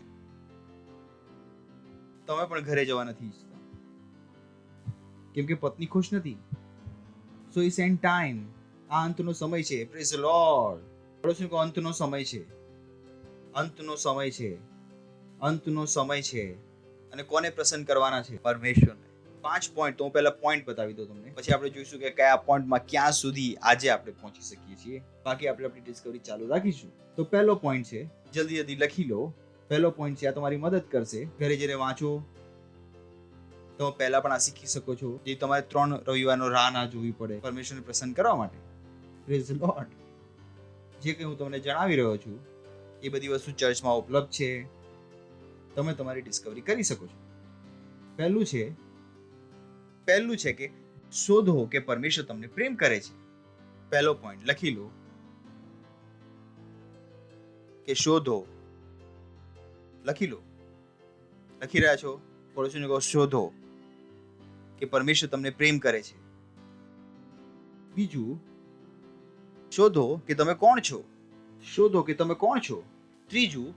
તમે પણ ઘરે જવા નથી ઈચ્છતા કેમ કે પત્ની ખુશ નથી. So it's end time. આ અંતનો સમય છે. Praise the lord. પડોશી કહો, અંતનો સમય છે. અંતનો સમય છે. અંતનો સમય છે. અને કોને પ્રસન્ન કરવાના છે? પરમેશ્વરને. 5 પોઈન્ટ તો હું પહેલા પોઈન્ટ બતાવી દઉં તમને, પછી આપણે જોઈશું કે કયા પોઈન્ટમાં ક્યાં સુધી આજે આપણે પહોંચી શકીએ છીએ. બાકી આપણે આપણી ડિસ્કવરી ચાલુ રાખીશું. તો પહેલો પોઈન્ટ છે, જલ્દી લખી લો. પહેલો પોઈન્ટ છે, આ તમારી મદદ કરશે. ઘરે જઈને વાંચો. તમે પહેલા પણ આ શીખી શકો છો. જે તમારે 3 રવિવારનો રાહ ના જોવી પડે પરમેશ્વરને પ્રસન્ન કરવા માટે. Praise the lord. જે કંઈ હું તમને જણાવી રહ્યો છું એ બધી વસ્તુ ચર્ચમાં ઉપલબ્ધ છે. તમે તમારી ડિસ્કવરી કરી શકો છો. પહેલું છે કે શોધો કે પરમેશ્વર તમને પ્રેમ કરે છે. પહેલો પોઈન્ટ લખી લો કે શોધો. લખી લો. લખી રહ્યા છો? પડોશીને કહો શોધો કે પરમેશ્વર તમને પ્રેમ કરે છે. બીજું, શોધો કે તમે કોણ છો. શોધો કે તમે કોણ છો. ત્રીજું,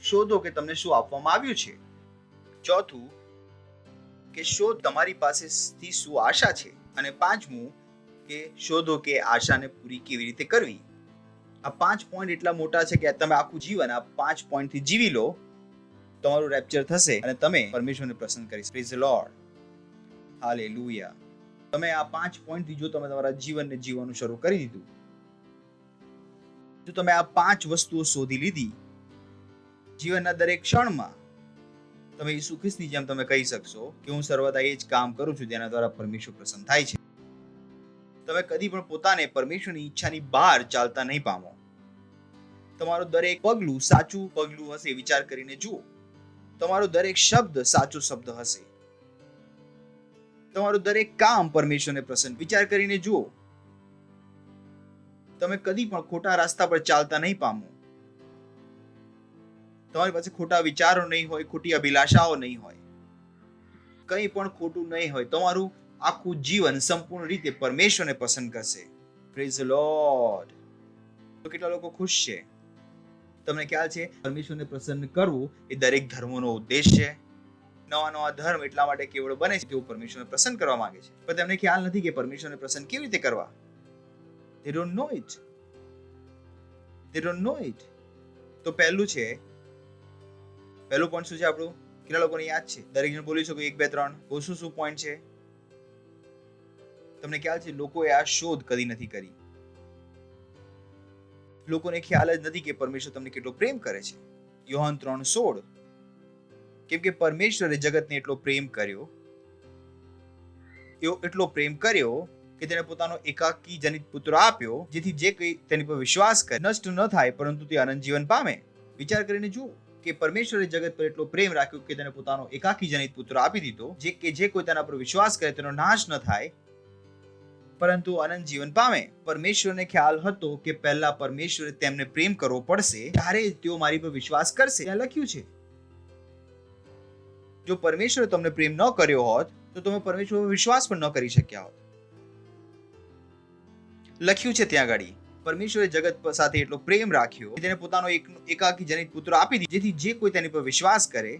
શોધો કે તમને શું આપવામાં આવ્યું છે. ચોથું, કે શોધ તમારી પાસેથી શું આશા છે. અને પાંચમું, કે શોધો કે આશાને પૂરી કેવી રીતે કરવી. આ 5 પોઈન્ટ એટલા મોટા છે કે તમે આખું જીવન આ 5 પોઈન્ટથી જીવી લો, તમારું રેપ્ચર થશે અને તમે પરમેશ્વરને પ્રસન્ન કરીશ. Praise the lord. હાલેલુયા. તમે આ 5 પોઈન્ટથી જો તમે તમારા જીવનને જીવવાનું શરૂ કરી દીધું, જો તમે આ 5 વસ્તુઓ શોધી લીધી, જીવનના દરેક ક્ષણમાં તમે ઈસુ ખ્રિસ્તની જેમ તમે કહી શકશો કે હું સર્વદા એ જ કામ કરું છું જેના દ્વારા પરમેશ્વર પ્રસન્ન થાય છે. તમે કદી પણ પોતાને પરમેશ્વરની ઈચ્છાની બહાર ચાલતા નહીં પામો. તમારું દરેક પગલું સાચું પગલું હશે. વિચાર કરીને જુઓ. તમારો દરેક શબ્દ સાચો શબ્દ હશે. તમારું દરેક કામ પરમેશ્વરને પ્રસન્ન. વિચાર કરીને જુઓ. તમે કદી પણ ખોટા રસ્તા પર ચાલતા નહીં પામો. તમારી પાસે ખોટા વિચારો નહીં હોય, ખોટી અભિલાષાઓ નહીં હોય, કંઈ પણ ખોટું નહીં હોય. તમારું આખું જીવન સંપૂર્ણ રીતે પરમેશ્વરને પસંદ કરશે. Praise the lord. તો કેટલા લોકો ખુશ છે? તમને ખ્યાલ છે પરમેશ્વરને પ્રસન્ન કરવું એ દરેક ધર્મોનો ઉદ્દેશ છે. નવા ધર્મ એટલા માટે કેવળ બને છે કે તેઓ પરમેશ્વરને પ્રસન્ન કરવા માંગે છે, પણ તેમને ખ્યાલ નથી કે પરમેશ્વરને પ્રસન્ન કેવી રીતે કરવા. They don't know it. They don't know it. તો પહેલું પોઈન્ટ શું છે આપણું? કેટલા લોકોને યાદ છે? દરેક જણ બોલી શકો 1 2 3. શું પોઈન્ટ છે? તમને ખ્યાલ છે લોકોએ આ શોધ કદી નથી કરી. લોકોને ખ્યાલ જ નથી કે પરમેશ્વર તમને કેટલો પ્રેમ કરે છે. યોહાન 3:16. કેમ કે પરમેશ્વરે જગતને એટલો પ્રેમ કર્યો કે તેણે પોતાનો એકાકી જનિત પુત્ર આપ્યો, જેથી જે કોઈ તેની પર વિશ્વાસ કરે નષ્ટ ન થાય પરંતુ તે અનંત જીવન પામે. વિચાર કરીને જુઓ કે પરમેશ્વરે જગત પર એટલો પ્રેમ રાખ્યો કે તેણે પોતાનો એકાકી જનિત પુત્ર આપી દીધો, જે કોઈ તેના પર વિશ્વાસ કરે તેનો નાશ ન થાય પરંતુ અનંત જીવન પામે. પરમેશ્વરને ખ્યાલ હતો કે પહેલા પરમેશ્વરે તેમને પ્રેમ કરવો પડશે, ત્યારે તેઓ મારી પર વિશ્વાસ કરશે. ત્યાં લખ્યું છે. જો પરમેશ્વરે તમને પ્રેમ ન કર્યો હોત તો તમે પરમેશ્વર પર વિશ્વાસ પણ ન કરી શક્યા હોત. લખ્યું છે ત્યાં આગળ, પરમેશ્વરે જગત સાથે એટલો પ્રેમ રાખ્યો કે તેને પોતાનો એકાકી જનિત પુત્ર આપી દીધો, જેથી જે કોઈ તેની પર વિશ્વાસ કરે.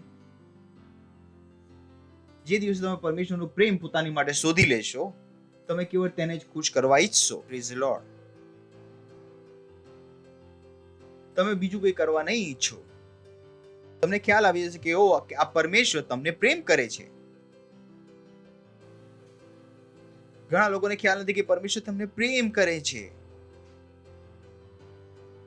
જે દિવસે તમે પરમેશ્વરનો પ્રેમ પોતાની માટે શોધી લેશો, તમે કેવળ તેને જ ખુશ કરવા ઈચ્છશો. Praise the lord. તમે બીજું કંઈ કરવા નહીં ઈચ્છો. તમને ખ્યાલ આવી જશે કે આ પરમેશ્વર તમને પ્રેમ કરે છે. ઘણા લોકોને ખ્યાલ નથી કે પરમેશ્વર તમને પ્રેમ કરે છે.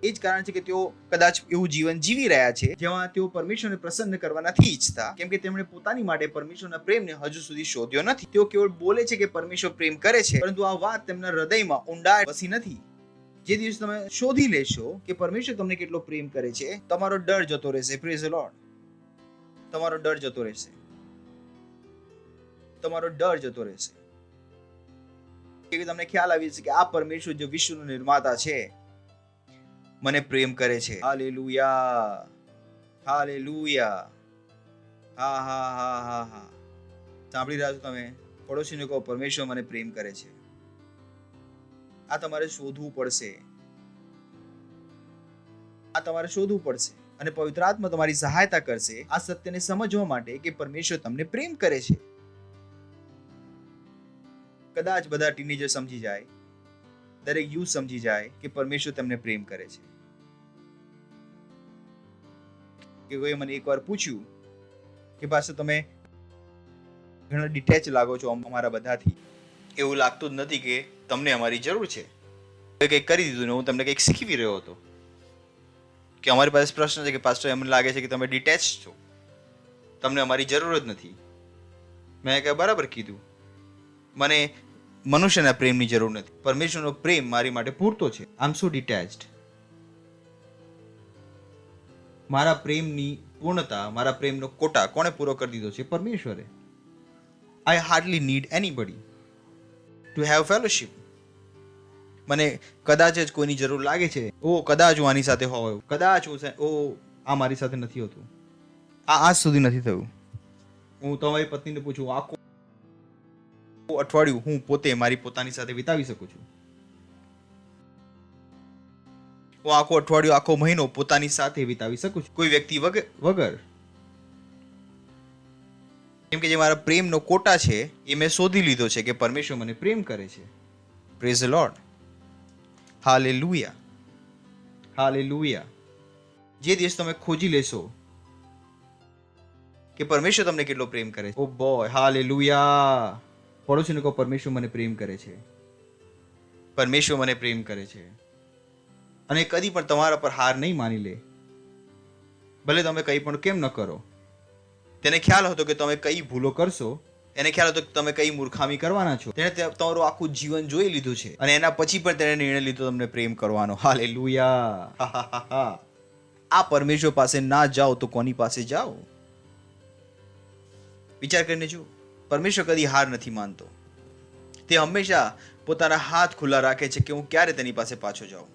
એ જ કારણ છે કે તેઓ કદાચ એવું જીવન જીવી રહ્યા છે જેમાં તેઓ પરમેશ્વરને પ્રસન્ન કરવા નથી ઈચ્છતા, કેમ કે તેમણે પોતાની માટે પરમેશ્વરના પ્રેમને હજુ સુધી શોધ્યો નથી. તેઓ કેવળ બોલે છે કે પરમેશ્વર પ્રેમ કરે છે, પરંતુ આ વાત તેમના હૃદયમાં ઊંડાઈ વસી નથી. જે દિવસ તમે શોધી લેશો કે પરમેશ્વર તમને કેટલો પ્રેમ કરે છે, તમારો ડર જતો રહેશે. Praise the lord. તમારો ડર જતો રહેશે. તમારો ડર જતો રહેશે. કે તમને ખ્યાલ આવી જશે કે આ પરમેશ્વર જે વિશ્વનો નિર્માતા છે મને પ્રેમ કરે છે. Hallelujah, hallelujah. હા હા હા હા હા. સાંભળી રહ્યા છો તમે? પડોશીને કહો, પરમેશ્વર મને પ્રેમ કરે છે. આ તમારે શોધવું પડશે. આ તમારે શોધવું પડશે અને પવિત્ર આત્મા તમારી સહાયતા કરશે આ સત્યને સમજવા માટે કે પરમેશ્વર તમને પ્રેમ કરે છે. કદાચ બધા ટીનેજર સમજી જાય, દરેક યુથ સમજી જાય કે પરમેશ્વર તેમને પ્રેમ કરે છે. કે કોઈએ મને એકવાર પૂછ્યું કે પાછળ તમે ઘણા ડિટેચ લાગો છો અમારા બધાથી. એવું લાગતું જ નથી કે તમને અમારી જરૂર છે. કંઈક કરી દીધું ને હું તમને કંઈક શીખવી રહ્યો હતો. કે અમારી પાસે પ્રશ્ન છે કે પાસ્ટર એમને લાગે છે કે તમે ડિટેચ છો, તમને અમારી જરૂર જ નથી. મેં કે બરાબર કીધું. મને મનુષ્યના પ્રેમની જરૂર નથી. પરમેશ્વરનો પ્રેમ મારી માટે પૂરતો છે. આઈ એમ સો ડિટેચ્ડ. મારા પ્રેમની પૂર્ણતા, મારા પ્રેમનો કોટા કોણે પૂરો કરી દીધો છે? પરમેશ્વરે. I hardly need anybody to have fellowship. મને કદાચ જ કોઈની જરૂર લાગે છે. ઓ કદાચ હું આની સાથે હોઉં, કદાચ હું આ મારી સાથે નથી હોતું. આ આજ સુધી નથી થયું. હું તમારી પત્નીને પૂછું, આખું અઠવાડિયું હું પોતે મારી પોતાની સાથે વિતાવી શકું છું? હું આખું અઠવાડિયું, આખો મહિનો પોતાની સાથે વિતાવી શકું છું કોઈ વ્યક્તિ વગર? કેમ કે જે મારા પ્રેમનો કોટા છે એ મેં શોધી લીધો છે કે પરમેશ્વર મને પ્રેમ કરે છે. Praise the lord. Hallelujah, hallelujah. જે દિવસ તમે ખોજી લેશો કે પરમેશ્વર તમને કેટલો પ્રેમ કરે છે, ઓ બોય, હાલેલુયા. પડોશીને કહો, પરમેશ્વર મને પ્રેમ કરે છે. પરમેશ્વર મને પ્રેમ કરે છે. અને કદી પણ તમારા પર હાર નહીં માની લે. ભલે તમે કંઈ પણ કેમ ન કરો. તેને ખ્યાલ હતો કે તમે કઈ ભૂલો કરશો, એને ખ્યાલ હતો કે તમે કઈ મૂર્ખામી કરવાના છો. તેણે તમારું આખું જીવન જોઈ લીધું છે અને એના પછી પણ તેણે નિર્ણય લીધો તમને પ્રેમ કરવાનો. હાલેલુયા. આ પરમેશ્વર પાસે ના જાઓ તો કોની પાસે જાઓ? વિચાર કરીને જુઓ. પરમેશ્વર કદી હાર નથી માનતો. તે હંમેશા પોતાના હાથ ખુલ્લા રાખે છે કે હું ક્યારે તેની પાસે પાછો જાઉં.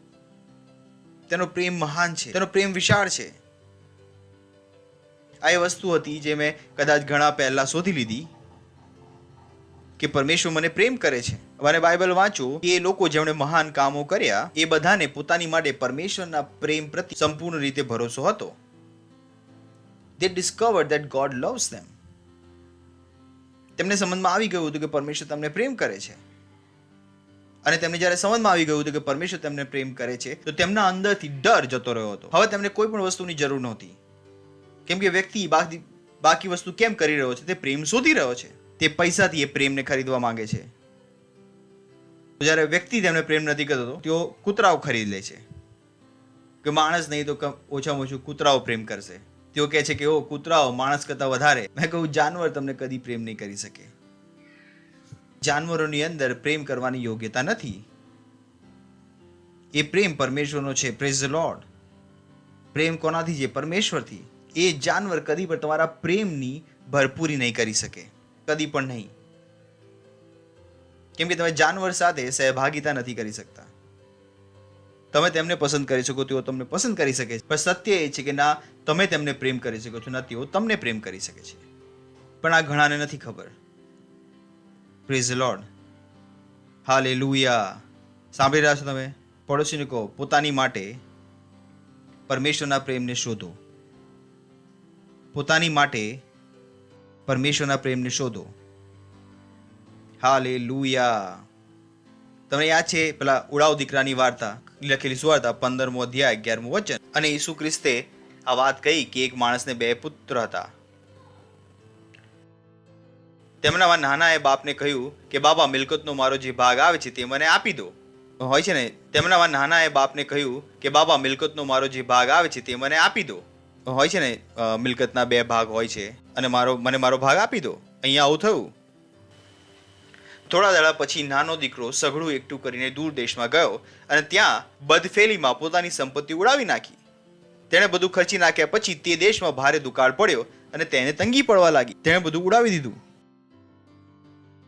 તેનો પ્રેમ મહાન છે, તેનો પ્રેમ વિશાળ છે. આ એ વસ્તુ હતી જે મેં કદાચ ઘણા પહેલા શોધી લીધી કે પરમેશ્વર મને પ્રેમ કરે છે. અને બાઇબલ વાંચો કે એ લોકો જેમણે મહાન કામો કર્યા એ બધાને પોતાની માટે પરમેશ્વરના પ્રેમ પ્રત્યે સંપૂર્ણ રીતે ભરોસો હતો. They discovered that God loves them. તેમને સમજમાં આવી ગયું હતું કે પરમેશ્વર તમને પ્રેમ કરે છે. અને તેમને જ્યારે સમજમાં આવી ગયું હતું કે પરમેશ્વર તેમને પ્રેમ કરે છે તો તેમના અંદરથી ડર જતો રહ્યો હતો. હવે તેમને કોઈ પણ વસ્તુની જરૂર નહોતી. કેમ કે વ્યક્તિ બાકી વસ્તુ કેમ કરી રહ્યો છે? તે પ્રેમ શોધી રહ્યો છે. તે પૈસાથી એ પ્રેમને ખરીદવા માંગે છે. જ્યારે વ્યક્તિ તેમને પ્રેમ નથી કરતો તેઓ કૂતરાઓ ખરીદ લે છે કે માણસ નહીં તો ઓછામાં ઓછું કૂતરાઓ પ્રેમ કરશે. તેઓ કહે છે કે ઓ કૂતરાઓ માણસ કરતા વધારે. મેં કહું જાનવર તમને કદી પ્રેમ નહીં કરી શકે. જાનવરોની અંદર પ્રેમ કરવાની યોગ્યતા નથી. એ પ્રેમ પરમેશ્વરનો છે. Praise the lord. પ્રેમ કોનાથી છે? પરમેશ્વરથી. એ જાનવર કદી પણ તમારા પ્રેમની ભરપૂરી નહીં કરી શકે, કદી પણ નહીં. કેમ કે તમે જાનવર સાથે સહભાગિતા નથી કરી શકતા. તમે તેમને પસંદ કરી શકો, તેઓ તમને પસંદ કરી શકે છે, પણ સત્ય એ છે કે ના તમે તેમને પ્રેમ કરી શકો છો, ના તેઓ તમને પ્રેમ કરી શકે છે. પણ આ ઘણાને નથી ખબર. Praise the lord. હાલેલુયા. સાંભળી રહ્યા છો તમે? પડોશીને કહો, પોતાની માટે પરમેશ્વરના પ્રેમને શોધો. પોતાની માટે પરમેશ્વરના પ્રેમને શોધો. હાલેલુયા. તમને યાદ છે પેલા ઉડાવ દીકરાની વાર્તા લખેલી સુવાર્તા 15મો અધ્યાય 11મું વચન. અને ઈસુ ખ્રિસ્તે આ વાત કહી કે એક માણસને 2 પુત્ર હતા. તેમનામાં નાનાએ બાપને કહ્યું કે બાબા મિલકતનો મારો જે ભાગ આવે છે તે મને આપી દો. હોય છે ને, તેમના નાના એ બાપને કહ્યું કે બાપા, મિલકતનો મારો જે ભાગ આવે છે તે મને આપી દો. હોય છે ને, મિલકતના 2 ભાગ હોય છે અને મને મારો ભાગ આપી દો. અહીંયા આવું થયું. થોડા દાડા પછી નાનો દીકરો સઘળું એકઠું કરીને દૂર દેશમાં ગયો અને ત્યાં બદફેલીમાં પોતાની સંપત્તિ ઉડાવી નાખી. તેણે બધું ખર્ચી નાખ્યા પછી તે દેશમાં ભારે દુકાળ પડ્યો અને તેને તંગી પડવા લાગી. તેણે બધું ઉડાવી દીધું.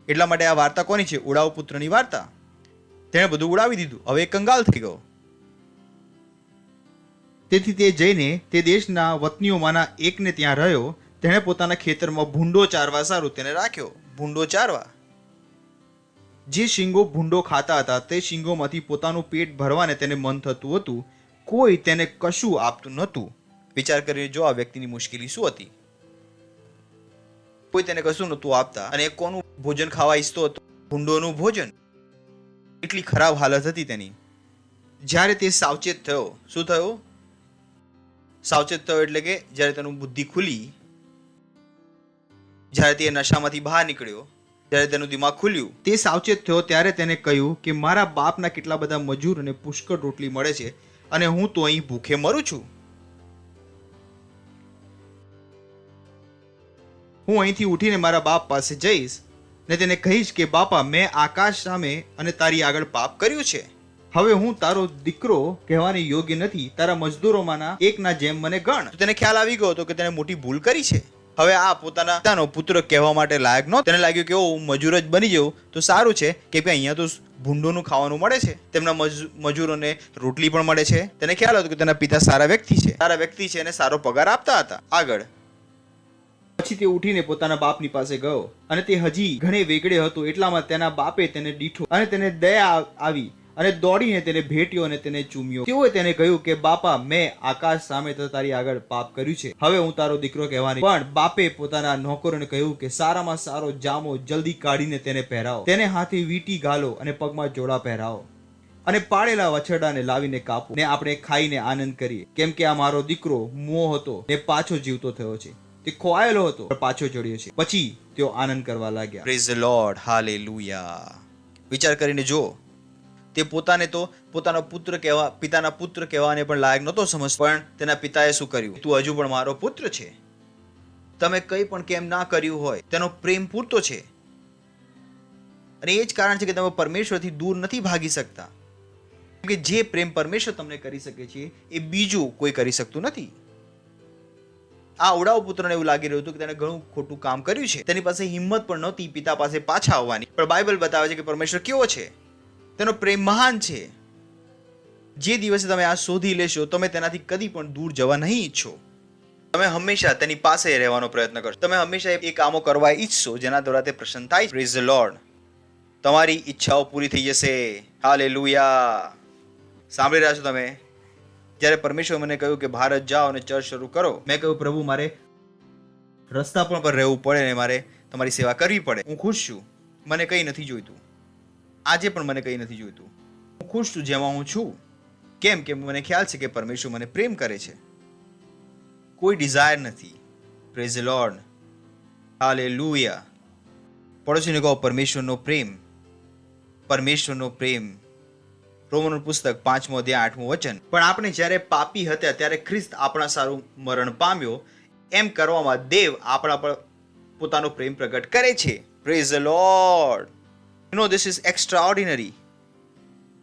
એટલા માટે આ વાર્તા કોની છે? ઉડાવ પુત્રની વાર્તા. તેણે બધું ઉડાવી દીધું. હવે કંગાલ થઈ ગયો. તેથી તે જઈને તે દેશના વતનીઓમાંના એકને ત્યાં રહ્યો. તેણે પોતાના ખેતરમાં ભૂંડો ચારવા સારું તેને રાખ્યો. ભૂંડો ચારવા. જે શીંગો ભૂંડો ખાતા હતા તે શીંગોમાંથી પોતાનું પેટ ભરવાને તેને મન થતું હતું. કોઈ તેને કશું આપતું નહોતું. વિચાર કરીને જો આ વ્યક્તિની મુશ્કેલી શું હતી. કોઈ તેને કશું નહોતું આપતા અને કોનું ભોજન ખાવા ઈચ્છતો હતો? ભૂંડોનું ભોજન. એટલી ખરાબ હાલત હતી તેની. જ્યારે તે સાવચેત થયો. શું થયો? સાવચેત થયો એટલે કે જ્યારે તેનું બુદ્ધિ ખુલી, જ્યારે તે નશામાંથી બહાર નીકળ્યો, જ્યારે તેનું દિમાગ ખુલ્યું, તે સાવચેત થયો ત્યારે તેને કહ્યું કે મારા બાપના કેટલા બધા મજૂર અને પુષ્કળ રોટલી મળે છે અને હું તો અહીં ભૂખે મરું છું. હું અહીંથી ઉઠીને મારા બાપ પાસે જઈશ ને તેને કહીશ કે બાપા, મેં આકાશ સામે અને તારી આગળ પાપ કર્યું છે. હવે હું તારો દીકરો કહેવાને યોગ્ય નથી. તારા મજદૂરોમાંના એકના જેમ મને ગણ. તો તેને ખ્યાલ આવી ગયો હતો કે તેને મોટી ભૂલ કરી છે. હવે આ પોતાનો પુત્ર કહેવા માટે લાયક નહોતો. તેને લાગ્યું કે હું મજૂર જ બની જાઉં તો સારું છે, કે અહીંયા તો ભૂંડોનું ખાવાનું મળે છે, તેમના મજૂરોને રોટલી પણ મળે છે. તેને ખ્યાલ હતો કે તેના પિતા સારા વ્યક્તિ છે અને સારો પગાર આપતા હતા. આગળ પછી તે ઉઠીને પોતાના બાપની પાસે ગયો અને તે હજી ઘણે વેગળે હતો. એટલામાં તેના બાપે તેને દીઠો અને તેને દયા આવી અને દોડીને તેને ભેટ્યો અને તેને ચૂમ્યો. તેઓએ તેને કહ્યું કે બાપા, મેં આકાશ સામે તો તારી આગળ પાપ કર્યું છે. હવે હું તારો દીકરો કહેવાની. પણ બાપે પોતાના નોકરોને કહ્યું કે સારામાં સારો જામો જલ્દી કાઢીને તેને પહેરાવો. તેને હાથે વીંટી ઘાલો અને પગમાં જોડા પહેરાવો અને પાળેલા વછરડાને લાવીને કાપો ને આપણે ખાઈને આનંદ કરીએ. કેમ કે આ મારો દીકરો મોહ હતો ને પાછો જીવતો થયો છે. તે ખોવાયેલો હતો પણ પાછો જોડ્યો છે. પછી તેઓ આનંદ કરવા લાગ્યા. Praise the lord. હાલેલુયા. વિચાર કરીને જો, તે પોતાને તો પોતાનો પુત્ર કહેવા, પિતાના પુત્ર કહેવાને પણ લાયક નહોતો સમજતો. પણ તેના પિતાએ શું કર્યું? તું હજુ પણ મારો પુત્ર છે. તમે કંઈ પણ કેમ ના કર્યું હોય, તેનો પ્રેમ પૂરતો છે. અને એ જ કારણ છે કે તમે પરમેશ્વરથી દૂર નથી ભાગી શકતા. કે જે પ્રેમ પરમેશ્વર તમને કરી શકે છે એ બીજું કોઈ કરી શકતું નથી. આ ઉડાવ પુત્રને એવું લાગી રહ્યું હતું કે તેને ઘણું ખોટું કામ કર્યું છે. તેની પાસે હિંમત પણ નહોતી પિતા પાસે પાછા આવવાની. પણ બાઇબલ બતાવે છે કે પરમેશ્વર કેવો છે. તેનો પ્રેમ મહાન છે. જે દિવસે તમે આ શોધી લેશો, તમે તેનાથી કદી પણ દૂર જવા નહીં ઈચ્છો. તમે હંમેશા તેની પાસે રહેવાનો પ્રયત્ન કરશો. તમે હંમેશા એ કામો કરવા ઈચ્છશો જેના દ્વારા તે પ્રસન્ન થાય. Praise the lord. તમારી ઈચ્છાઓ પૂરી થઈ જશે. હાલેલુયા. સાંભળી રહ્યા છો તમે? જ્યારે પરમેશ્વર મને કહ્યું કે ભારત જાઓ અને ચર્ચ શરૂ કરો, મેં કહ્યું પ્રભુ, મારે રસ્તા પર રહેવું પડે ને મારે તમારી સેવા કરવી પડે. હું ખુશ છું. મને કંઈ નથી જોઈતું. આજે પણ મને કંઈ નથી જોઈતું. હું ખુશ છું જેમાં હું છું. કેમ કે મને ખ્યાલ છે કે પરમેશ્વર મને પ્રેમ કરે છે. કોઈ ડિઝાયર નથી. Praise the lord. હાલેલુયા. પડોશીને કહો, પરમેશ્વરનો પ્રેમ. પરમેશ્વરનો પ્રેમ. રોમનનું પુસ્તક 5મો અધ્યાય 8મું વચન. પણ આપણે જ્યારે પાપી હતા ત્યારે ખ્રિસ્ત આપણા સારું મરણ પામ્યો. એમ કરવામાં દેવ આપણા પર પોતાનો પ્રેમ પ્રગટ કરે છે. Praise the lord. You know this is extraordinary.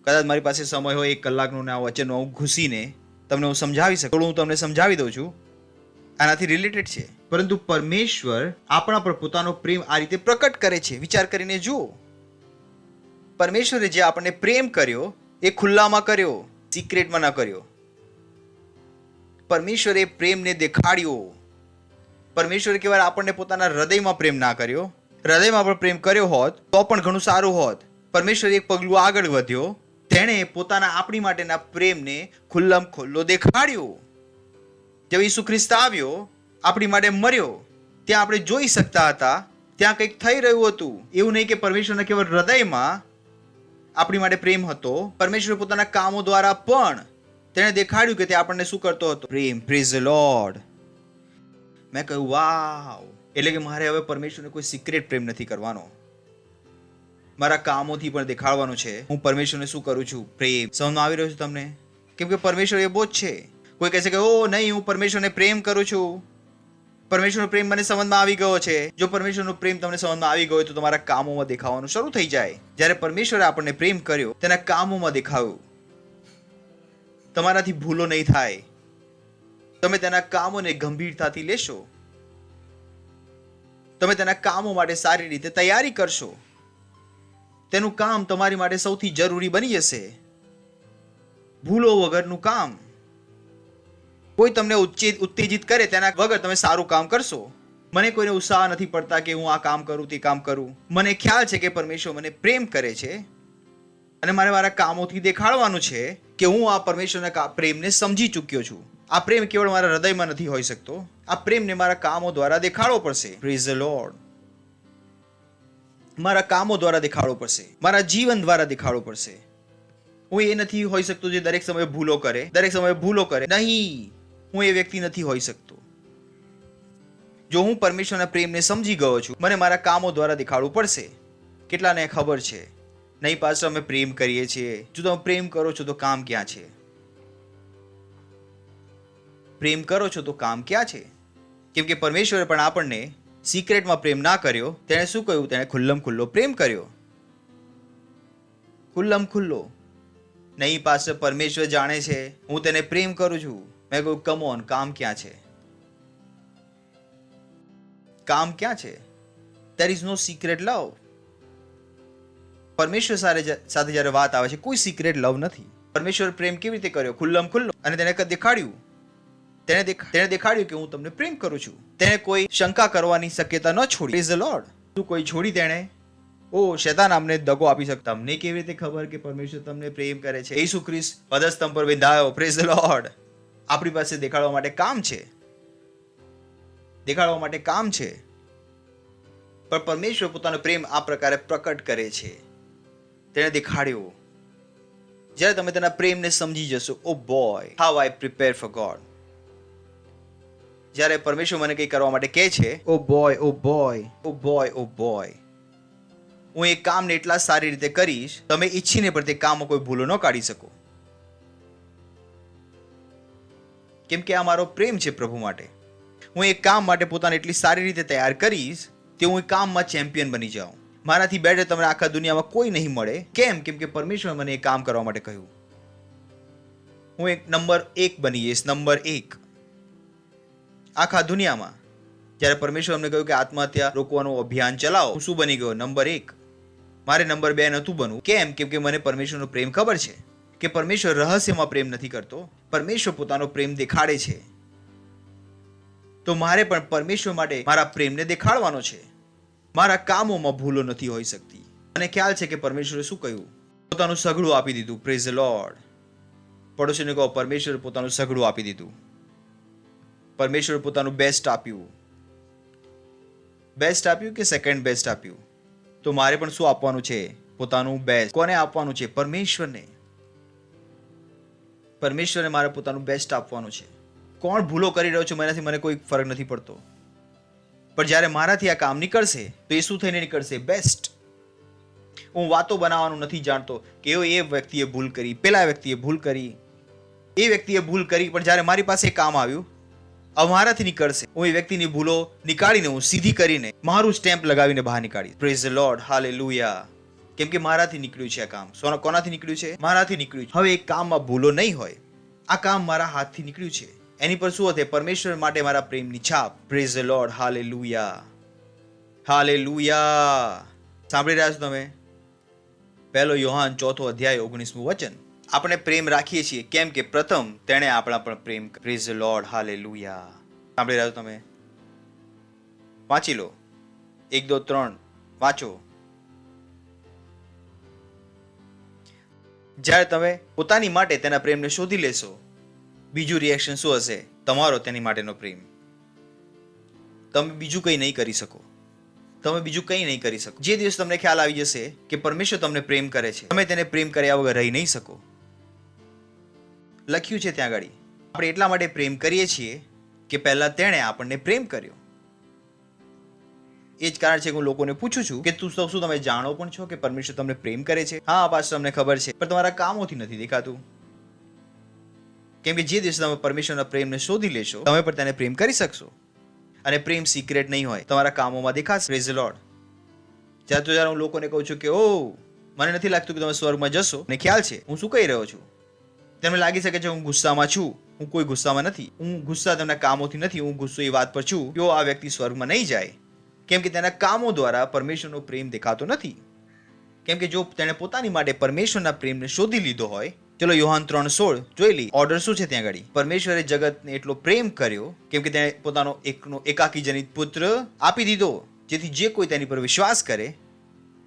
કદાચ મારી પાસે સમય હોય 1 કલાકનો આ વચન હું ઘૂસીને તમને હું સમજાવી શકું. થોડું હું તમને સમજાવી દઉં છું. આનાથી રિલેટેડ છે. પરંતુ પરમેશ્વર આપણા પર પોતાનો પ્રેમ આ રીતે પ્રકટ કરે છે. વિચાર કરીને જુઓ. પરમેશ્વરે જે આપણને પ્રેમ કર્યો એ ખુલ્લામાં કર્યો, સિક્રેટમાં ના કર્યો. પરમેશ્વરે પ્રેમને દેખાડ્યો. પરમેશ્વરે કેવળ આપણને પોતાના હૃદયમાં પ્રેમ ના કર્યો. હૃદયમાં પણ પ્રેમ કર્યો હોત તો પણ ઘણું સારું હોત. પરમેશ્વર એક પગલું આગળ વધ્યો. તેણે પોતાના આપણી માટેના પ્રેમને ખુલ્લમ ખુલ્લો દેખાડ્યો. જેવો ઈસુ ખ્રિસ્ત આવ્યો, આપણી માટે મર્યો, ત્યાં આપણે જોઈ શકતા હતા ત્યાં કંઈક થઈ રહ્યું હતું. એવું નહીં કે પરમેશ્વરના કેવળ હૃદયમાં આપણી માટે પ્રેમ હતો. પરમેશ્વર પોતાના કામો દ્વારા પણ તેણે દેખાડ્યું કે તે આપણને શું કરતો હતો? પ્રેમ. Praise the lord. મેં કહ્યું વાવ. એટલે કે મારે હવે પરમેશ્વરને કોઈ સિક્રેટ પ્રેમ નથી કરવાનો. મારા કામોથી પણ દેખાડવાનું છે હું પરમેશ્વરને શું કરું છું, પ્રેમ. સમજમાં આવી રહ્યો છે તમને? કેમ કે પરમેશ્વર એ બહુ જ છે. કોઈ કહેશે કે ઓ નહીં, હું પરમેશ્વરને પ્રેમ કરું છું, પરમેશ્વરનો પ્રેમ મને સમજમાં આવી ગયો છે. જો પરમેશ્વરનો પ્રેમ તમને સમજમાં આવી ગયો તો તમારા કામોમાં દેખાવાનું શરૂ થઈ જાય. જ્યારે પરમેશ્વરે આપણને પ્રેમ કર્યો, તેના કામોમાં દેખાયું. તમારાથી ભૂલો નહીં થાય. તમે તેના કામોને ગંભીરતાથી લેશો. તમે તેના કામો માટે સારી રીતે તૈયારી કરશો. તેનું કામ તમારી માટે સૌથી જરૂરી બની જશે. ભૂલો વગરનું કામ. કોઈ તમને ઉત્તેજિત કરે તેના વગર તમે સારું કામ કરશો. મને કોઈને ઉત્સાહ નથી પડતા કે હું આ કામ કરું તે કામ કરું. મને ખ્યાલ છે કે પરમેશ્વર મને પ્રેમ કરે છે અને મારે મારા કામોથી દેખાડવાનું છે કે હું આ પરમેશ્વરના પ્રેમને સમજી ચૂક્યો છું. આ પ્રેમ કેવળ મારા હૃદયમાં નથી હોઈ શકતો. આ પ્રેમને મારા કામો દ્વારા દેખાડવો પડશે. Praise the lord. મારા કામો દ્વારા દેખાડવો પડશે. મારા જીવન દ્વારા દેખાડવો પડશે. હું એ નથી હોઈ શકતો જે દરેક સમયે ભૂલો કરે, દરેક સમયે ભૂલો કરે. નહીં, હું એ વ્યક્તિ નથી હોઈ શકતો. જો હું પરમેશ્વરના પ્રેમને સમજી ગયો છું, મને મારા કામો દ્વારા દેખાડવું પડશે. કેટલાને ખબર છે, નહીં પાછળ અમે પ્રેમ કરીએ છીએ. જો તમે પ્રેમ કરો છો તો કામ ક્યાં છે? પ્રેમ કરો છો તો કામ ક્યાં છે? કેમ કે પરમેશ્વરે પણ આપણને સિક્રેટમાં પ્રેમ ના કર્યો. તેણે શું કહ્યું? તેણે ખુલ્લમ ખુલ્લો પ્રેમ કર્યો. ખુલ્લમ ખુલ્લો. નહીં પાછળ પરમેશ્વર જાણે છે હું તેને પ્રેમ કરું છું. મેં કહ્યું કમ ઓન, કામ ક્યાં છે? કામ ક્યાં છે? there is no secret love. પરમેશ્વર સાથે જ્યારે વાત આવે છે, કોઈ સિક્રેટ લવ નથી. પરમેશ્વર પ્રેમ કેવી રીતે કર્યો? ખુલ્લમ ખુલ્લો. અને તેને દેખાડ્યું. તેને દેખાડ્યું કે હું તમને પ્રેમ કરું છું. તેને કોઈ શંકા કરવાની શક્યતા ન છોડી. Praise the lord. શું કોઈ છોડી તેણે? ઓ શૈતાન અમને દગો આપી શકતા. તમને કેવી રીતે ખબર કે પરમેશ્વર તમને પ્રેમ કરે છે? યેસુ ખ્રિસ્ત પદસ્તંભ પર વિંધાયો. Praise the lord. આપણી પાસે દેખાડવા માટે કામ છે. દેખાડવા માટે કામ છે. પણ પરમેશ્વર પોતાનો પ્રેમ આ પ્રકારે પ્રકટ કરે છે. તેણે દેખાડ્યો. જ્યારે તમે તેના પ્રેમને સમજી જશો, oh boy, how I prepare for God. જ્યારે પરમેશ્વર મને કંઈ કરવા માટે કહે છે, oh boy, oh boy, oh boy, oh boy, હું એ કામને એટલા સારી રીતે કરીશ, તમે ઈચ્છીને પણ તે કામમાં કોઈ ભૂલો ન કાઢી શકો. કેમ કે આ મારો પ્રેમ છે પ્રભુ માટે. હું એ કામ માટે પોતાને એટલી સારી રીતે તૈયાર કરીશ કે હું એ કામમાં ચેમ્પિયન બની જાઉં. મારાથી બેટર તમને આખા દુનિયામાં કોઈ નહીં મળે. કેમ? કેમ કે પરમેશ્વર મને એ કામ કરવા માટે કહ્યું. હું એક નંબર 1 બની જઈશ. નંબર 1 આખા દુનિયામાં. જ્યારે પરમેશ્વર અમને કહ્યું કે આત્મહત્યા રોકવાનું અભિયાન ચલાવો, હું શું બની ગયો? નંબર 1. મારે નંબર 2 નહોતું બનવું. કેમ? કેમ કે મને પરમેશ્વરનો પ્રેમ ખબર છે કે પરમેશ્વર રહસ્યમાં પ્રેમ નથી કરતો. પરમેશ્વર પોતાનો પ્રેમ દેખાડે છે. તો મારે પણ પરમેશ્વર માટે મારા પ્રેમને દેખાડવાનો છે. મારા કામોમાં ભૂલો નથી હોઈ શકતી. મને ખ્યાલ છે કે પરમેશ્વરે શું કહ્યું? પોતાનું સગડું આપી દીધું. Praise the lord. પડોશીને કહો, પરમેશ્વરે પોતાનું સગડું આપી દીધું. પરમેશ્વરે પોતાનું બેસ્ટ આપ્યું. બેસ્ટ આપ્યું કે સેકન્ડ બેસ્ટ આપ્યું? તો મારે પણ શું આપવાનું છે? પોતાનું બેસ્ટ. કોને આપવાનું છે? પરમેશ્વરને. પરમેશ્વરે મારે પોતાનું બેસ્ટ આપવાનું છે. કોણ ભૂલો કરી રહ્યો છું એનાથી મને કોઈ ફરક નથી પડતો. પણ જ્યારે મારાથી આ કામ નીકળશે તો એ શું થઈને નીકળશે? બેસ્ટ. હું વાતો બનાવવાનું નથી જાણતો કે એ વ્યક્તિએ ભૂલ કરી, પેલા વ્યક્તિએ ભૂલ કરી, એ વ્યક્તિએ ભૂલ કરી, પણ જ્યારે મારી પાસે કામ આવ્યું, અમારાથી નીકળશે. હું એ વ્યક્તિની ભૂલો નીકાળીને, હું સીધી કરીને, મારું સ્ટેમ્પ લગાવીને બહાર નીકાળીશ. Praise the lord. હાલેલુયા. કેમ કે મારાથી નીકળ્યું છે આ કામ. કોનાથી નીકળ્યું છે? મારાથી નીકળ્યું છે. હવે એક કામમાં ભૂલો નહીં હોય. આ કામ મારા હાથથી નીકળ્યું છે. એની પર શું હશે? પરમેશ્વર માટે મારા પ્રેમની છાપ. Praise the lord. Hallelujah. Hallelujah. સાંભળી રહ્યા છો તમે? 1 યોહાન 4 અધ્યાય 19મું વચન. આપણે પ્રેમ રાખીએ છીએ કેમ કે પ્રથમ તેણે આપણા પર પ્રેમ. Praise the lord. હાલેલુયા. સાંભળી રહ્યા છો તમે? વાંચી લો. 1, 2, 3 વાંચો. જ્યારે તમે પોતાની માટે તેના પ્રેમને શોધી લેશો, બીજું રિએક્શન શું હશે? તમારો તેની માટેનો પ્રેમ. તમે બીજું કંઈ નહીં કરી શકો. તમે બીજું કંઈ નહીં કરી શકો. જે દિવસ તમને ખ્યાલ આવી જશે કે પરમેશ્વર તમને પ્રેમ કરે છે, તમે તેને પ્રેમ કર્યા વગર રહી નહીં શકો. લખ્યું છે ત્યાં આગળ, આપણે એટલા માટે પ્રેમ કરીએ છીએ કે પહેલા તેણે આપણને પ્રેમ કર્યો. એ જ કારણ છે કે હું લોકોને પૂછું છું કે શું તમે જાણો પણ છો કે પરમેશ્વર તમને પ્રેમ કરે છે? હા પાછળ તમને ખબર છે, પણ તમારા કામોથી નથી દેખાતું. કેમ કે જે દિવસે તમે પરમેશ્વરના પ્રેમને શોધી લેશો, તમે પણ તેને પ્રેમ કરી શકશો. અને પ્રેમ સિક્રેટ નહીં હોય, તમારા કામોમાં દેખાશે. Praise the lord. જ્યારે હું લોકોને કહું છું કે મને નથી લાગતું કે તમે સ્વર્ગમાં જશો, મને ખ્યાલ છે હું શું કહી રહ્યો છું. તેમને લાગી શકે છે હું ગુસ્સામાં છું. હું કોઈ ગુસ્સામાં નથી. હું ગુસ્સા તેમના કામોથી નથી. હું ગુસ્સો એ વાત પર છું કે આ વ્યક્તિ સ્વર્ગમાં નહીં જાય, કેમ કે તેના કામો દ્વારા પરમેશ્વરનો પ્રેમ દેખાતો નથી. કેમ કે જો તેણે પોતાની માટે પરમેશ્વરના પ્રેમને શોધી લીધો હોય. ચલો યોહાન 3:16 જોઈ લઈએ. ઓર્ડર શું છે ત્યાં આગળ? પરમેશ્વરે જગતને એટલો પ્રેમ કર્યો કેમ કે તેણે પોતાનો એકાકી જનિત પુત્ર આપી દીધો, જેથી જે કોઈ તેની પર વિશ્વાસ કરે,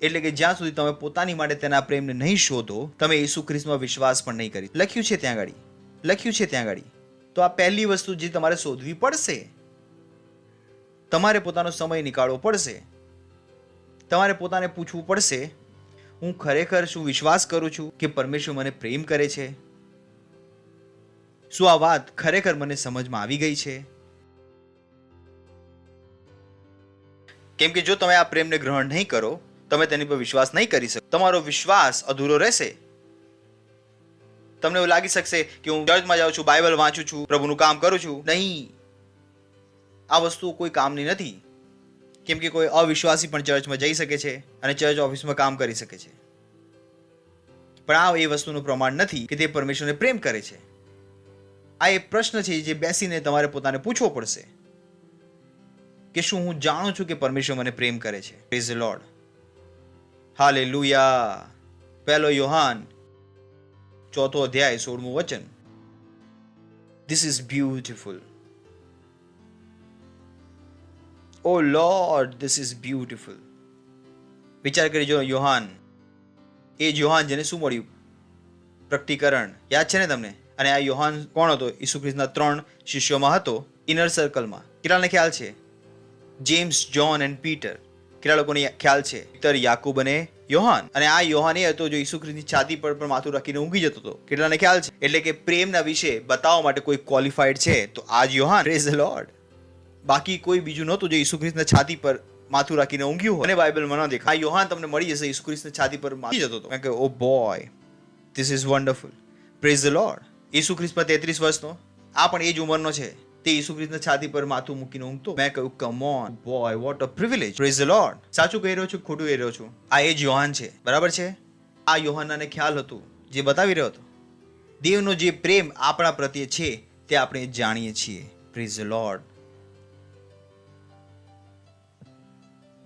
એટલે કે જ્યાં સુધી તમે પોતાની માટે તેના પ્રેમને નહીં શોધો, તમે ઈસુ ખ્રિસ્તમાં વિશ્વાસ પણ નહીં કરી. લખ્યું છે ત્યાં આગળ. તો આ પહેલી વસ્તુ જે તમારે શોધવી પડશે. તમારે પોતાનો સમય નીકાળવો પડશે. તમારે પોતાને પૂછવું પડશે, હું ખરેખર શું વિશ્વાસ કરું છું કે પરમેશ્વર મને પ્રેમ કરે છે? શું આ વાત ખરેખર મને સમજમાં આવી ગઈ છે? કેમ કે જો તમે આ પ્રેમને ગ્રહણ નહીં કરો, તમે તેની પર વિશ્વાસ નહીં કરી શકો. તમારો વિશ્વાસ અધૂરો રહેશે. તમને એવું લાગી શકશે કે હું ચર્ચમાં જાઉં છું, બાઇબલ વાંચું છું, પ્રભુનું કામ કરું છું. નહીં, આ વસ્તુ કોઈ કામની નથી. કેમ કે કોઈ અવિશ્વાસી પણ ચર્ચમાં જઈ શકે છે અને ચર્ચ ઓફિસમાં કામ કરી શકે છે, પણ આ એ વસ્તુનું પ્રમાણ નથી કે તે પરમેશ્વરને પ્રેમ કરે છે. આ એ પ્રશ્ન છે જે બેસીને તમારે પોતાને પૂછવો પડશે કે શું હું જાણું છું કે પરમેશ્વર મને પ્રેમ કરે છે? Praise the lord. Hallelujah. 1 Yohan 4 અધ્યાય 16મું વચન. This is beautiful. Oh Lord, this is beautiful. વિચાર કરી જો યોહાન, એ જ યોહાન જેને શું મળ્યું? પ્રકટીકરણ. યાદ છે ને તમને? અને આ યોહાન કોણ હતો? ઈસુ ખ્રિસ્તના 3 શિષ્યોમાં હતો, ઇનર સર્કલમાં. કેટલાને ખ્યાલ છે? James, John and Peter. કેટલા લોકોને ખ્યાલ છે? પીટર, યાકૂબ અને યોહાન. અને આ યોહાન એ હતો જો ઈસુ ખ્રિસ્તની છાતી પર પણ માથું રાખીને ઊંઘી જતો હતો. કેટલાને ખ્યાલ છે? એટલે કે પ્રેમના વિશે બતાવવા માટે કોઈ ક્વોલિફાઈડ છે તો આ જ યોહાન. Praise the lord. બાકી કોઈ બીજું નહોતું જે ઈસુ ખ્રિસ્તના છાતી પર માથું રાખીને ઊંઘ્યું હોય. અને બાઇબલમાં ન દેખાય. આ યોહાન તમને મળી જશે. ઈસુ ખ્રિસ્તની છાતી પર માથું જતો હતો. કારણ કે oh boy, this is wonderful. Praise the lord. ઈસુ ખ્રિસ્ત પર 33 વર્ષનો, આ પણ એ જ ઉંમરનો છે. તે ઈસુ ખ્રિસ્તના છાતી પર માથું મૂકીને ઊંઘતો. મેં કહ્યું come on boy, what a privilege. Praise the lord. સાચું કહી રહ્યો છું, ખોટું કહી રહ્યો છું? આ એ જ યોહાન છે, બરાબર છે? આ યોહાનને ખ્યાલ હતું જે બતાવી રહ્યો હતો. દેવનો જે પ્રેમ આપણા પ્રત્યે છે તે આપણે જાણીએ છીએ. Praise the lord.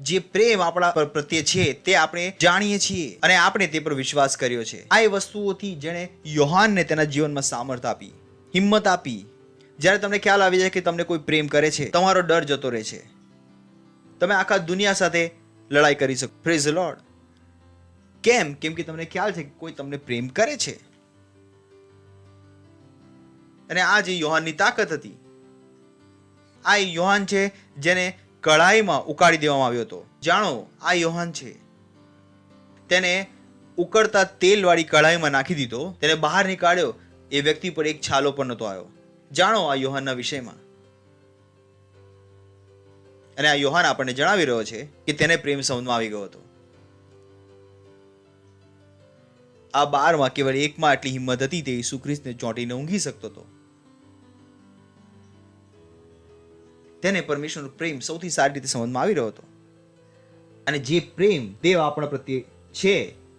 જે પ્રેમ આપણા પ્રત્યે છે તે આપણે જાણીએ છીએ અને આપણે તે પર વિશ્વાસ કર્યો છે. આ એ વસ્તુઓથી જેણે યોહાનને તેના જીવનમાં સામર્થ્ય આપી, હિંમત આપી. જ્યારે તમને ખ્યાલ આવી જાય કે તમને કોઈ પ્રેમ કરે છે, તમારો ડર જતો રહે છે. તમે આખા દુનિયા સાથે લડાઈ કરી શકો. Praise the lord. કેમ? કેમ કે તમને ખ્યાલ છે કે કોઈ તમને પ્રેમ કરે છે. અને આ જે યોહાનની તાકાત હતી, આ યોહાન છે જેને કઢાઈમાં ઉકાળી દેવામાં આવ્યો હતો. જાણો, આ યોહાન છે. તેને ઉકળતા તેલવાળી કઢાઈમાં નાખી દીધો, તેને બહાર નીકાળ્યો. એ વ્યક્તિ પર એક છાલો પણ નહોતો આવ્યો. જાણો આ યોહાનના વિષયમાં. અને આ યોહાન આપણને જણાવી રહ્યો છે કે તેને પ્રેમ સમજમાં આવી ગયો હતો. આ 12માં કેવળ એકમાં આટલી હિંમત હતી, તે ઈસુ ખ્રિસ્તને ચોંટીને ઊંઘી શકતો હતો. તેને પરમેશ્વરનો પ્રેમ સૌથી સારી રીતે સમજમાં આવી રહ્યો હતો. અને જે પ્રેમ દેવ આપણા પ્રત્યે છે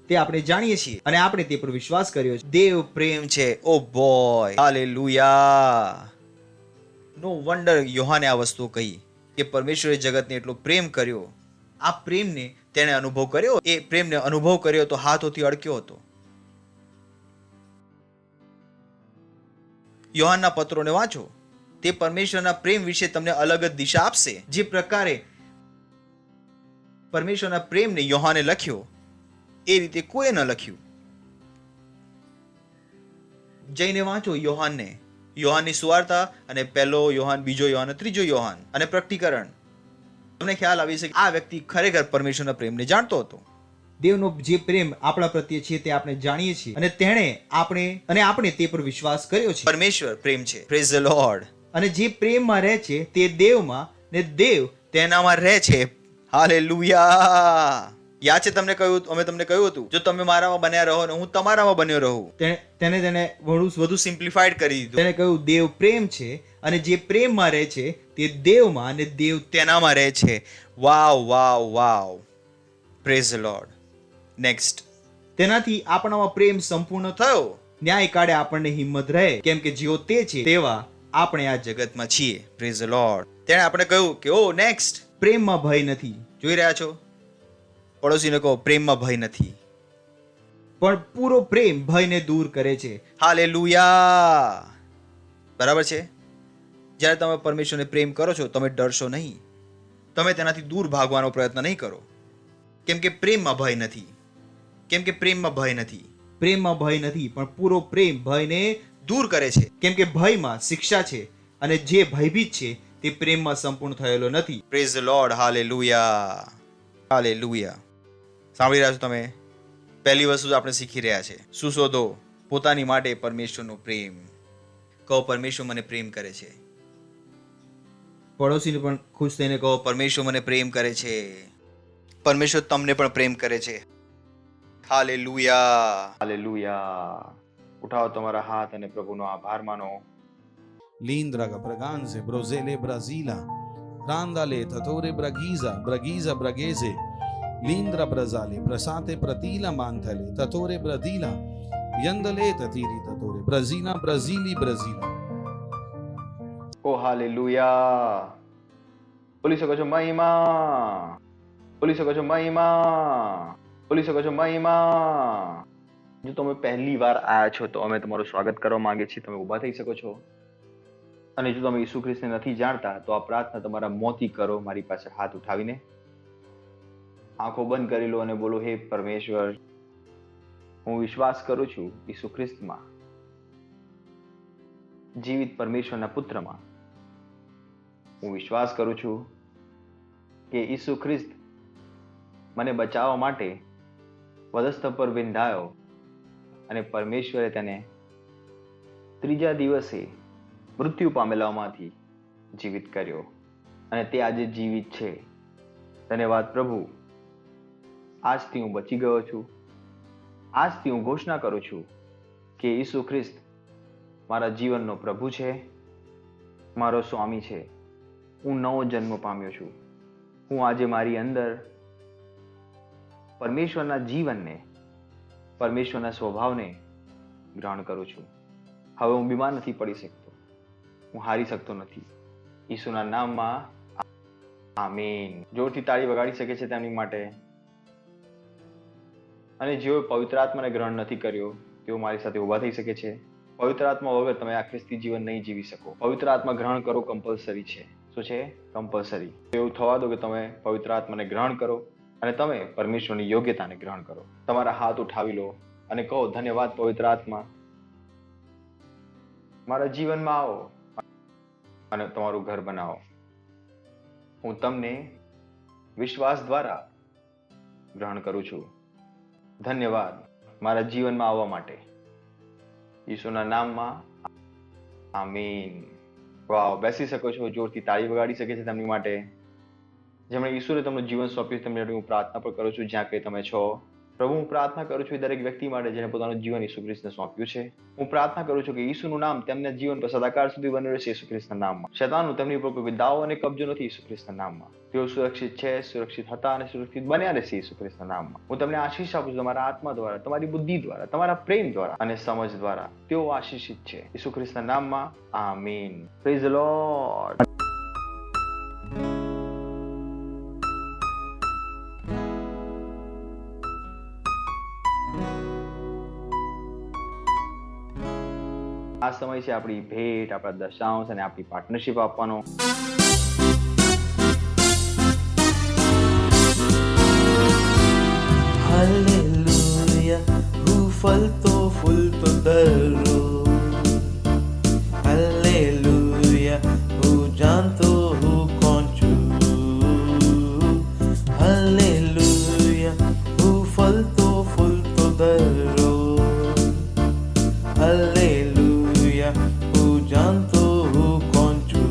તે આપણે જાણીએ છીએ અને આપણે તે પર વિશ્વાસ કર્યો છે. દેવ પ્રેમ છે. Oh boy, hallelujah. નો વન્ડર યોહાને આ વસ્તુ કહી કે પરમેશ્વરે જગતને એટલો પ્રેમ કર્યો. આ પ્રેમને તેણે અનુભવ કર્યો. એ પ્રેમને અનુભવ કર્યો તો હાથોથી અડક્યો હતો. યોહાનના પત્રોને વાંચો. તે પરમેશ્વરના પ્રેમ વિશે તમને અલગ જ દિશા આપશે. જે પ્રકારે પરમેશ્વરના પ્રેમને યોહાને લખ્યો એ રીતે કોઈ ન લખ્યું. જઈને વાંચો યોહાનને. યોહાનની સુવાર્તા અને 1 યોહાન, 2 યોહાન, 3 યોહાન અને પ્રકટીકરણ. તમને ખ્યાલ આવી છે કે આ વ્યક્તિ ખરેખર પરમેશ્વરના પ્રેમને જાણતો હતો. દેવનો જે પ્રેમ આપણા પ્રત્યે છે તે આપણે જાણીએ છીએ અને આપણે તે પર વિશ્વાસ કર્યો છે. પરમેશ્વર પ્રેમ છે. Praise the lord. અને જે પ્રેમમાં રહે છે તે દેવમાં ને દેવ તેનામાં રહે છે. હાલેલુયા. યાદ છે તમને કહ્યું, અમે તમને કહ્યું હતું, જો તમે મારામાં બન્યા રહો ને હું તમારામાં બન્યો રહું. તેને વધુ સિમ્પ્લિફાઈડ કરી દીધું. તેને કહ્યું દેવ પ્રેમ છે અને જે પ્રેમમાં રહે છે તે દેવમાં અને દેવ તેનામાં રહે છે. વાવ વાવ વાવ, પ્રેઝ ધ લોર્ડ. નેક્સ્ટ, તેનાથી આપણામાં પ્રેમ સંપૂર્ણ થયો, ન્યાય કાળે આપણને હિંમત રહે, કેમ કે જેઓ તે છે તેવા આપણે આ જગતમાં છીએ. Praise the lord. તેણે આપણે કહ્યું કે ઓ નેક્સ્ટ, પ્રેમમાં ભય નથી. જોઈ રહ્યા છો? પડોશીને કહો પ્રેમમાં ભય નથી, પણ પૂરો પ્રેમ ભયને દૂર કરે છે. હાલેલુયા. બરાબર છે? જ્યારે તમે પરમેશ્વરને પ્રેમ કરો છો તમે ડરશો નહીં, તમે તેનાથી દૂર ભાગવાનો પ્રયત્ન નહીં કરો, કેમ કે પ્રેમમાં ભય નથી. કેમ કે પ્રેમમાં ભય નથી. પ્રેમમાં ભય નથી, પણ પૂરો પ્રેમ ભયને દૂર કરે છે, કેમ કે ભયમાં શિક્ષા છે અને જે ભયભીત છે તે પ્રેમમાં સંપૂર્ણ થયેલો નથી. Praise the lord. Hallelujah. Hallelujah. સાંભળી રહ્યા છો તમે? પહેલી વસ્તુ આપણે શીખી રહ્યા છે, શું શોધો? પોતાની માટે પરમેશ્વરનો પ્રેમ. કહો પરમેશ્વર મને પ્રેમ કરે છે. પડોશીને પણ ખુશ થઈને કહો પરમેશ્વર મને પ્રેમ કરે છે. પરમેશ્વર તમને પણ પ્રેમ કરે છે. હાલેલુયા. હાલેલુયા. ઉઠાવો તમારા હાથ અને પ્રભુનો આભાર માનો. Lindraga Braganze, Brosele Brasila, Randale, Tatore Bragiza, Bragiza Bragese, Lindra Brazale, Prasate Pratila Mantale, Tatore Bradila, Yandale Tatiri Tatore, Brazila Brazili Brazila. ઓ હાલેલુયા. બોલી શકો છો મહિમા, બોલી શકો છો મહિમા, બોલી શકો છો મહિમા. જો તમે પહેલી વાર આયા છો તો અમે તમારું સ્વાગત કરવા માંગીએ છીએ. તમે ઊભા થઈ શકો છો. અને જો તમે ઈસુ ખ્રિસ્તને નથી જાણતા તો આ પ્રાર્થના તમારા મોંથી કરો, મારી પાસે હાથ ઉઠાવીને. આંખો બંધ કરી લો અને બોલો, હે પરમેશ્વર, હું વિશ્વાસ કરું છું ઈસુ ખ્રિસ્તમાં, જીવિત પરમેશ્વરના પુત્રમાં. હું વિશ્વાસ કરું છું કે ઈસુ ખ્રિસ્ત મને બચાવવા માટે વધસ્તંભ પર વિંધાયો અને પરમેશ્વરે તેને ત્રીજા દિવસે મૃત્યુ પામેલામાંથી જીવિત કર્યો અને તે આજે જીવિત છે. ધન્યવાદ પ્રભુ. આજથી હું બચી ગયો છું. આજથી હું ઘોષણા કરું છું કે ઈસુ ખ્રિસ્ત મારા જીવનનો પ્રભુ છે, મારો સ્વામી છે. હું નવો જન્મ પામ્યો છું. હું આજે મારી અંદર પરમેશ્વરના જીવનને, પરમેશ્વરના સ્વભાવને ગ્રહણ કરું છું. હવે હું બીમાર નથી પડી શકતો, હું હારી શકતો નથી. ઈસુના નામમાં આમીન. જોરથી તાળી વગાડી શકે છે તેમની માટે. અને જેઓ પવિત્ર આત્માને ગ્રહણ નથી કર્યો તેઓ મારી સાથે ઊભા થઈ શકે છે. પવિત્ર આત્મા વગર તમે આ ખ્રિસ્તી જીવન નહીં જીવી શકો. પવિત્ર આત્મા ગ્રહણ કરો કમ્પલસરી છે. શું છે? કમ્પલસરી. એવું થવા દો કે તમે પવિત્ર આત્માને ગ્રહણ કરો અને તમે પરમેશ્વરની યોગ્યતાને ગ્રહણ કરો. તમારા હાથ ઉઠાવી લો અને કહો, ધન્યવાદ પવિત્ર આત્મા, મારા જીવનમાં આવો અને તમારું ઘર બનાવો. હું તમને વિશ્વાસ દ્વારા ગ્રહણ કરું છું. ધન્યવાદ મારા જીવનમાં આવવા માટે. ઈસુના નામમાં આમીન. વાવ. બેસી શકો છો. જોરથી તાળી વગાડી શકે છે તેમની માટે. જેમણે ઈસુએ તમને જીવન સોંપ્યું તેમની માટે હું પ્રાર્થના પણ કરું છું જ્યાં કંઈ તમે છો. પ્રભુ, હું પ્રાર્થના કરું છું એ દરેક વ્યક્તિ માટે જેને પોતાનું જીવન ઈસુ ખ્રિસ્તને સોંપ્યું છે. હું પ્રાર્થના કરું છું કે ઈસુનું નામ તેમના જીવન પર સદાકાળ સુધી બની રહેશે ઈસુ ખ્રિસ્તના નામમાં. શૈતાનનું તેમની ઉપર કોઈ દાવો અને કબજો નથી ઈસુ ખ્રિસ્તના નામમાં. તેઓ સુરક્ષિત છે, સુરક્ષિત હતા અને સુરક્ષિત બન્યા રહેશે ઈસુ ખ્રિસ્તના નામમાં. હું તમને આશીષ આપું છું તમારા આત્મા દ્વારા, તમારી બુદ્ધિ દ્વારા, તમારા પ્રેમ દ્વારા અને સમજ દ્વારા. તેઓ આશીષિત છે ઈસુ ખ્રિસ્તના નામમાં. આમીન. Praise the lord. આ સમય છે આપણી ભેટ, આપણા દશાંશ અને આપણી પાર્ટનરશિપ આપવાનો. Halleluja, hoe falto fulto darro. Halleluja, hoe janto hoe conchu. Halleluja, hoe falto fulto darro. Halleluja, hoe janto hoe conchu.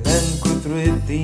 Alan kutruiti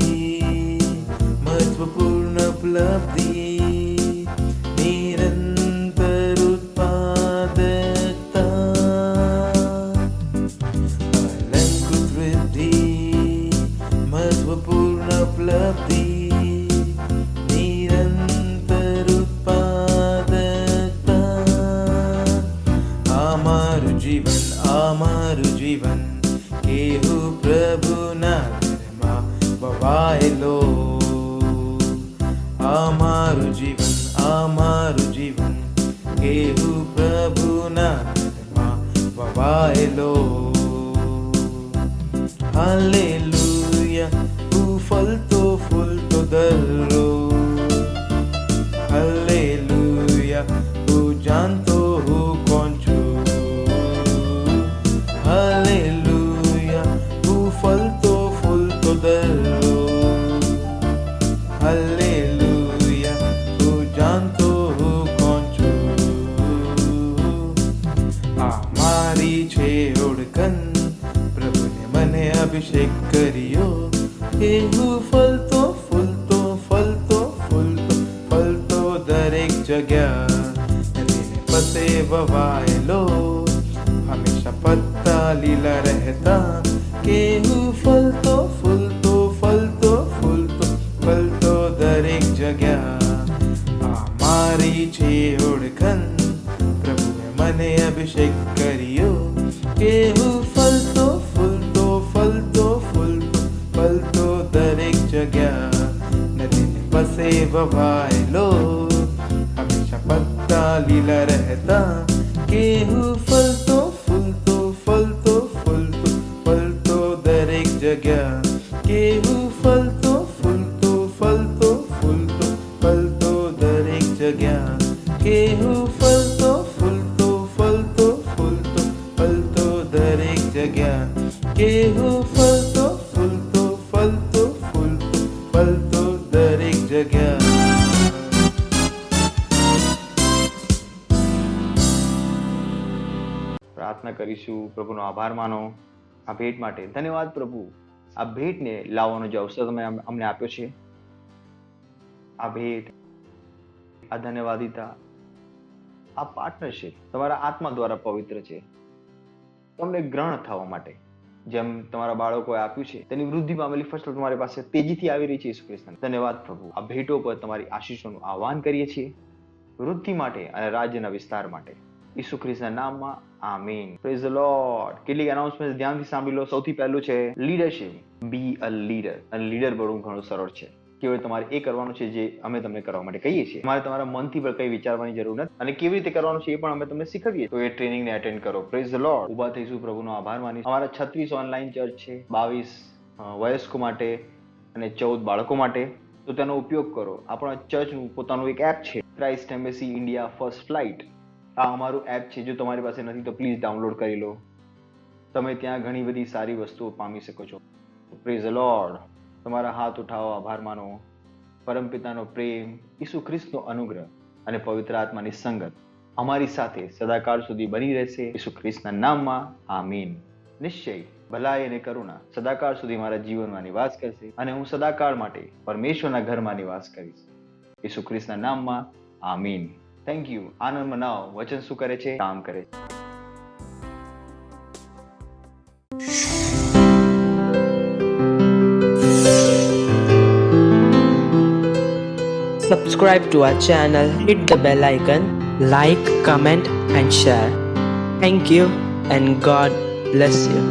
કેહુ પ્રભુના વવાયેલો હાલેલુયા હું ફલતો ફૂલતો દરરોજ હાલેલુયા હું જાણતો હું કોણ છું હાલેલુયા હું ફલતો ફૂલતો દરરોજ હાલેલુયા હું જાણતો હું કોણ છું આ મારી છે ઓળખન પ્રભુને મને અભિષેક કર્યો કે હું ફલતો ફૂલતો ફલતો ફૂલતો ફલતો દરેક જગ્યા તેને પતે વવાયેલો હંમેશા પત્તા લીલા રહેતા કે હું ફલતો ફૂલતો ફલતો ફૂલતો ફલતો દરેક જગ્યા આ મારી છે ઓળખન પ્રભુએ મને અભિષેક કર્યો કે હું ફલતો ફૂલતો ફલતો ફૂલતો ફલતો દરેક જગ્યા નદીને પસે વવાયેલો હંમેશા પત્તા લીલા રહેતા કે હું ફલતો ફૂલતો ફલતો ફૂલતો ફલતો દરેક જગ્યા કે હું ફલતો ફૂલતો ફલતો ફૂલતો ફલતો દરેક જગ્યા કે હું ફલતો ફૂલતો ફલતો ફૂલતો ફલતો દરેક જગ્યા કે હું ફલતો ફૂલતો ફલતો ફૂલતો ફલતો દરેક જગ્યા પ્રાર્થના કરીશું. પ્રભુનો આભાર માનો આ ભેટ માટે. ધન્યવાદ પ્રભુ, આ ભેટને લાવવાનો જે અવસર તમે અમને આપ્યો છે. આ ભેટ, આ ધન્યવાદિતા, આ પાર્ટનરશિપ તમારા આત્મા દ્વારા પવિત્ર છે. તમને ગ્રહણ થવા માટે જેમ તમારા બાળકોએ આપ્યું છે તેની વૃદ્ધિ પામેલી ફસલ તમારી પાસે તેજીથી આવી રહી છે. ઈસુ ખ્રિસ્તના ધન્યવાદ પ્રભુ. આ ભેટો પર તમારી આશીષોનું આહ્વાન કરીએ છીએ, વૃદ્ધિ માટે અને રાજ્યના વિસ્તાર માટે. ઈસુ ખ્રિસ્તના નામમાં આમીન. Praise the lord. કેટલીક એનાઉન્સમેન્ટ ધ્યાનથી સાંભળી લો. સૌથી પહેલું છે લીડરશિપ. Be a leader. અને લીડર બનવું ઘણું સરળ છે. કેવળ તમારે એ કરવાનું છે જે અમે તમને કરવા માટે કહીએ છીએ. તમારે તમારા મનથી પણ કંઈ વિચારવાની જરૂર નથી અને કેવી રીતે કરવાનું છે એ પણ અમે તમને શીખવીએ. તો એ ટ્રેનિંગને અટેન્ડ કરો. Praise the lord. ઉભા થઈશું, પ્રભુનો આભાર માની. અમારા 36 ઓનલાઈન ચર્ચ છે, 22 વયસ્કો માટે અને 14 બાળકો માટે. તો તેનો ઉપયોગ કરો. આપણા ચર્ચનું પોતાનું એક એપ છે, Christ embassy India first flight. આ અમારું એપ છે. જો તમારી પાસે નથી તો પ્લીઝ ડાઉનલોડ કરી લો. તમે ત્યાં ઘણી બધી સારી વસ્તુઓ પામી શકો છો. Praise the lord. તમારા હાથ ઉઠાવો, આભાર માનો. પરમપિતાનો પ્રેમ, ઈસુ ખ્રિસ્તનો અનુગ્રહ અને પવિત્ર આત્માની સંગત અમારી સાથે સદાકાળ સુધી બની રહેશે. ઈસુ ખ્રિસ્તના નામમાં આમીન. નિશ્ચય ભલાઈ અને કરુણા સદાકાળ સુધી મારા જીવનમાં નિવાસ કરશે અને હું સદાકાળ માટે પરમેશ્વરના ઘરમાં નિવાસ કરીશ. ઈસુ ખ્રિસ્તના નામમાં આમીન. Thank you. આનંદ મનાવો. વચન શું કરે છે? કામ કરે છે. Subscribe to our channel, hit the bell icon, like, comment and share. Thank you and God bless you.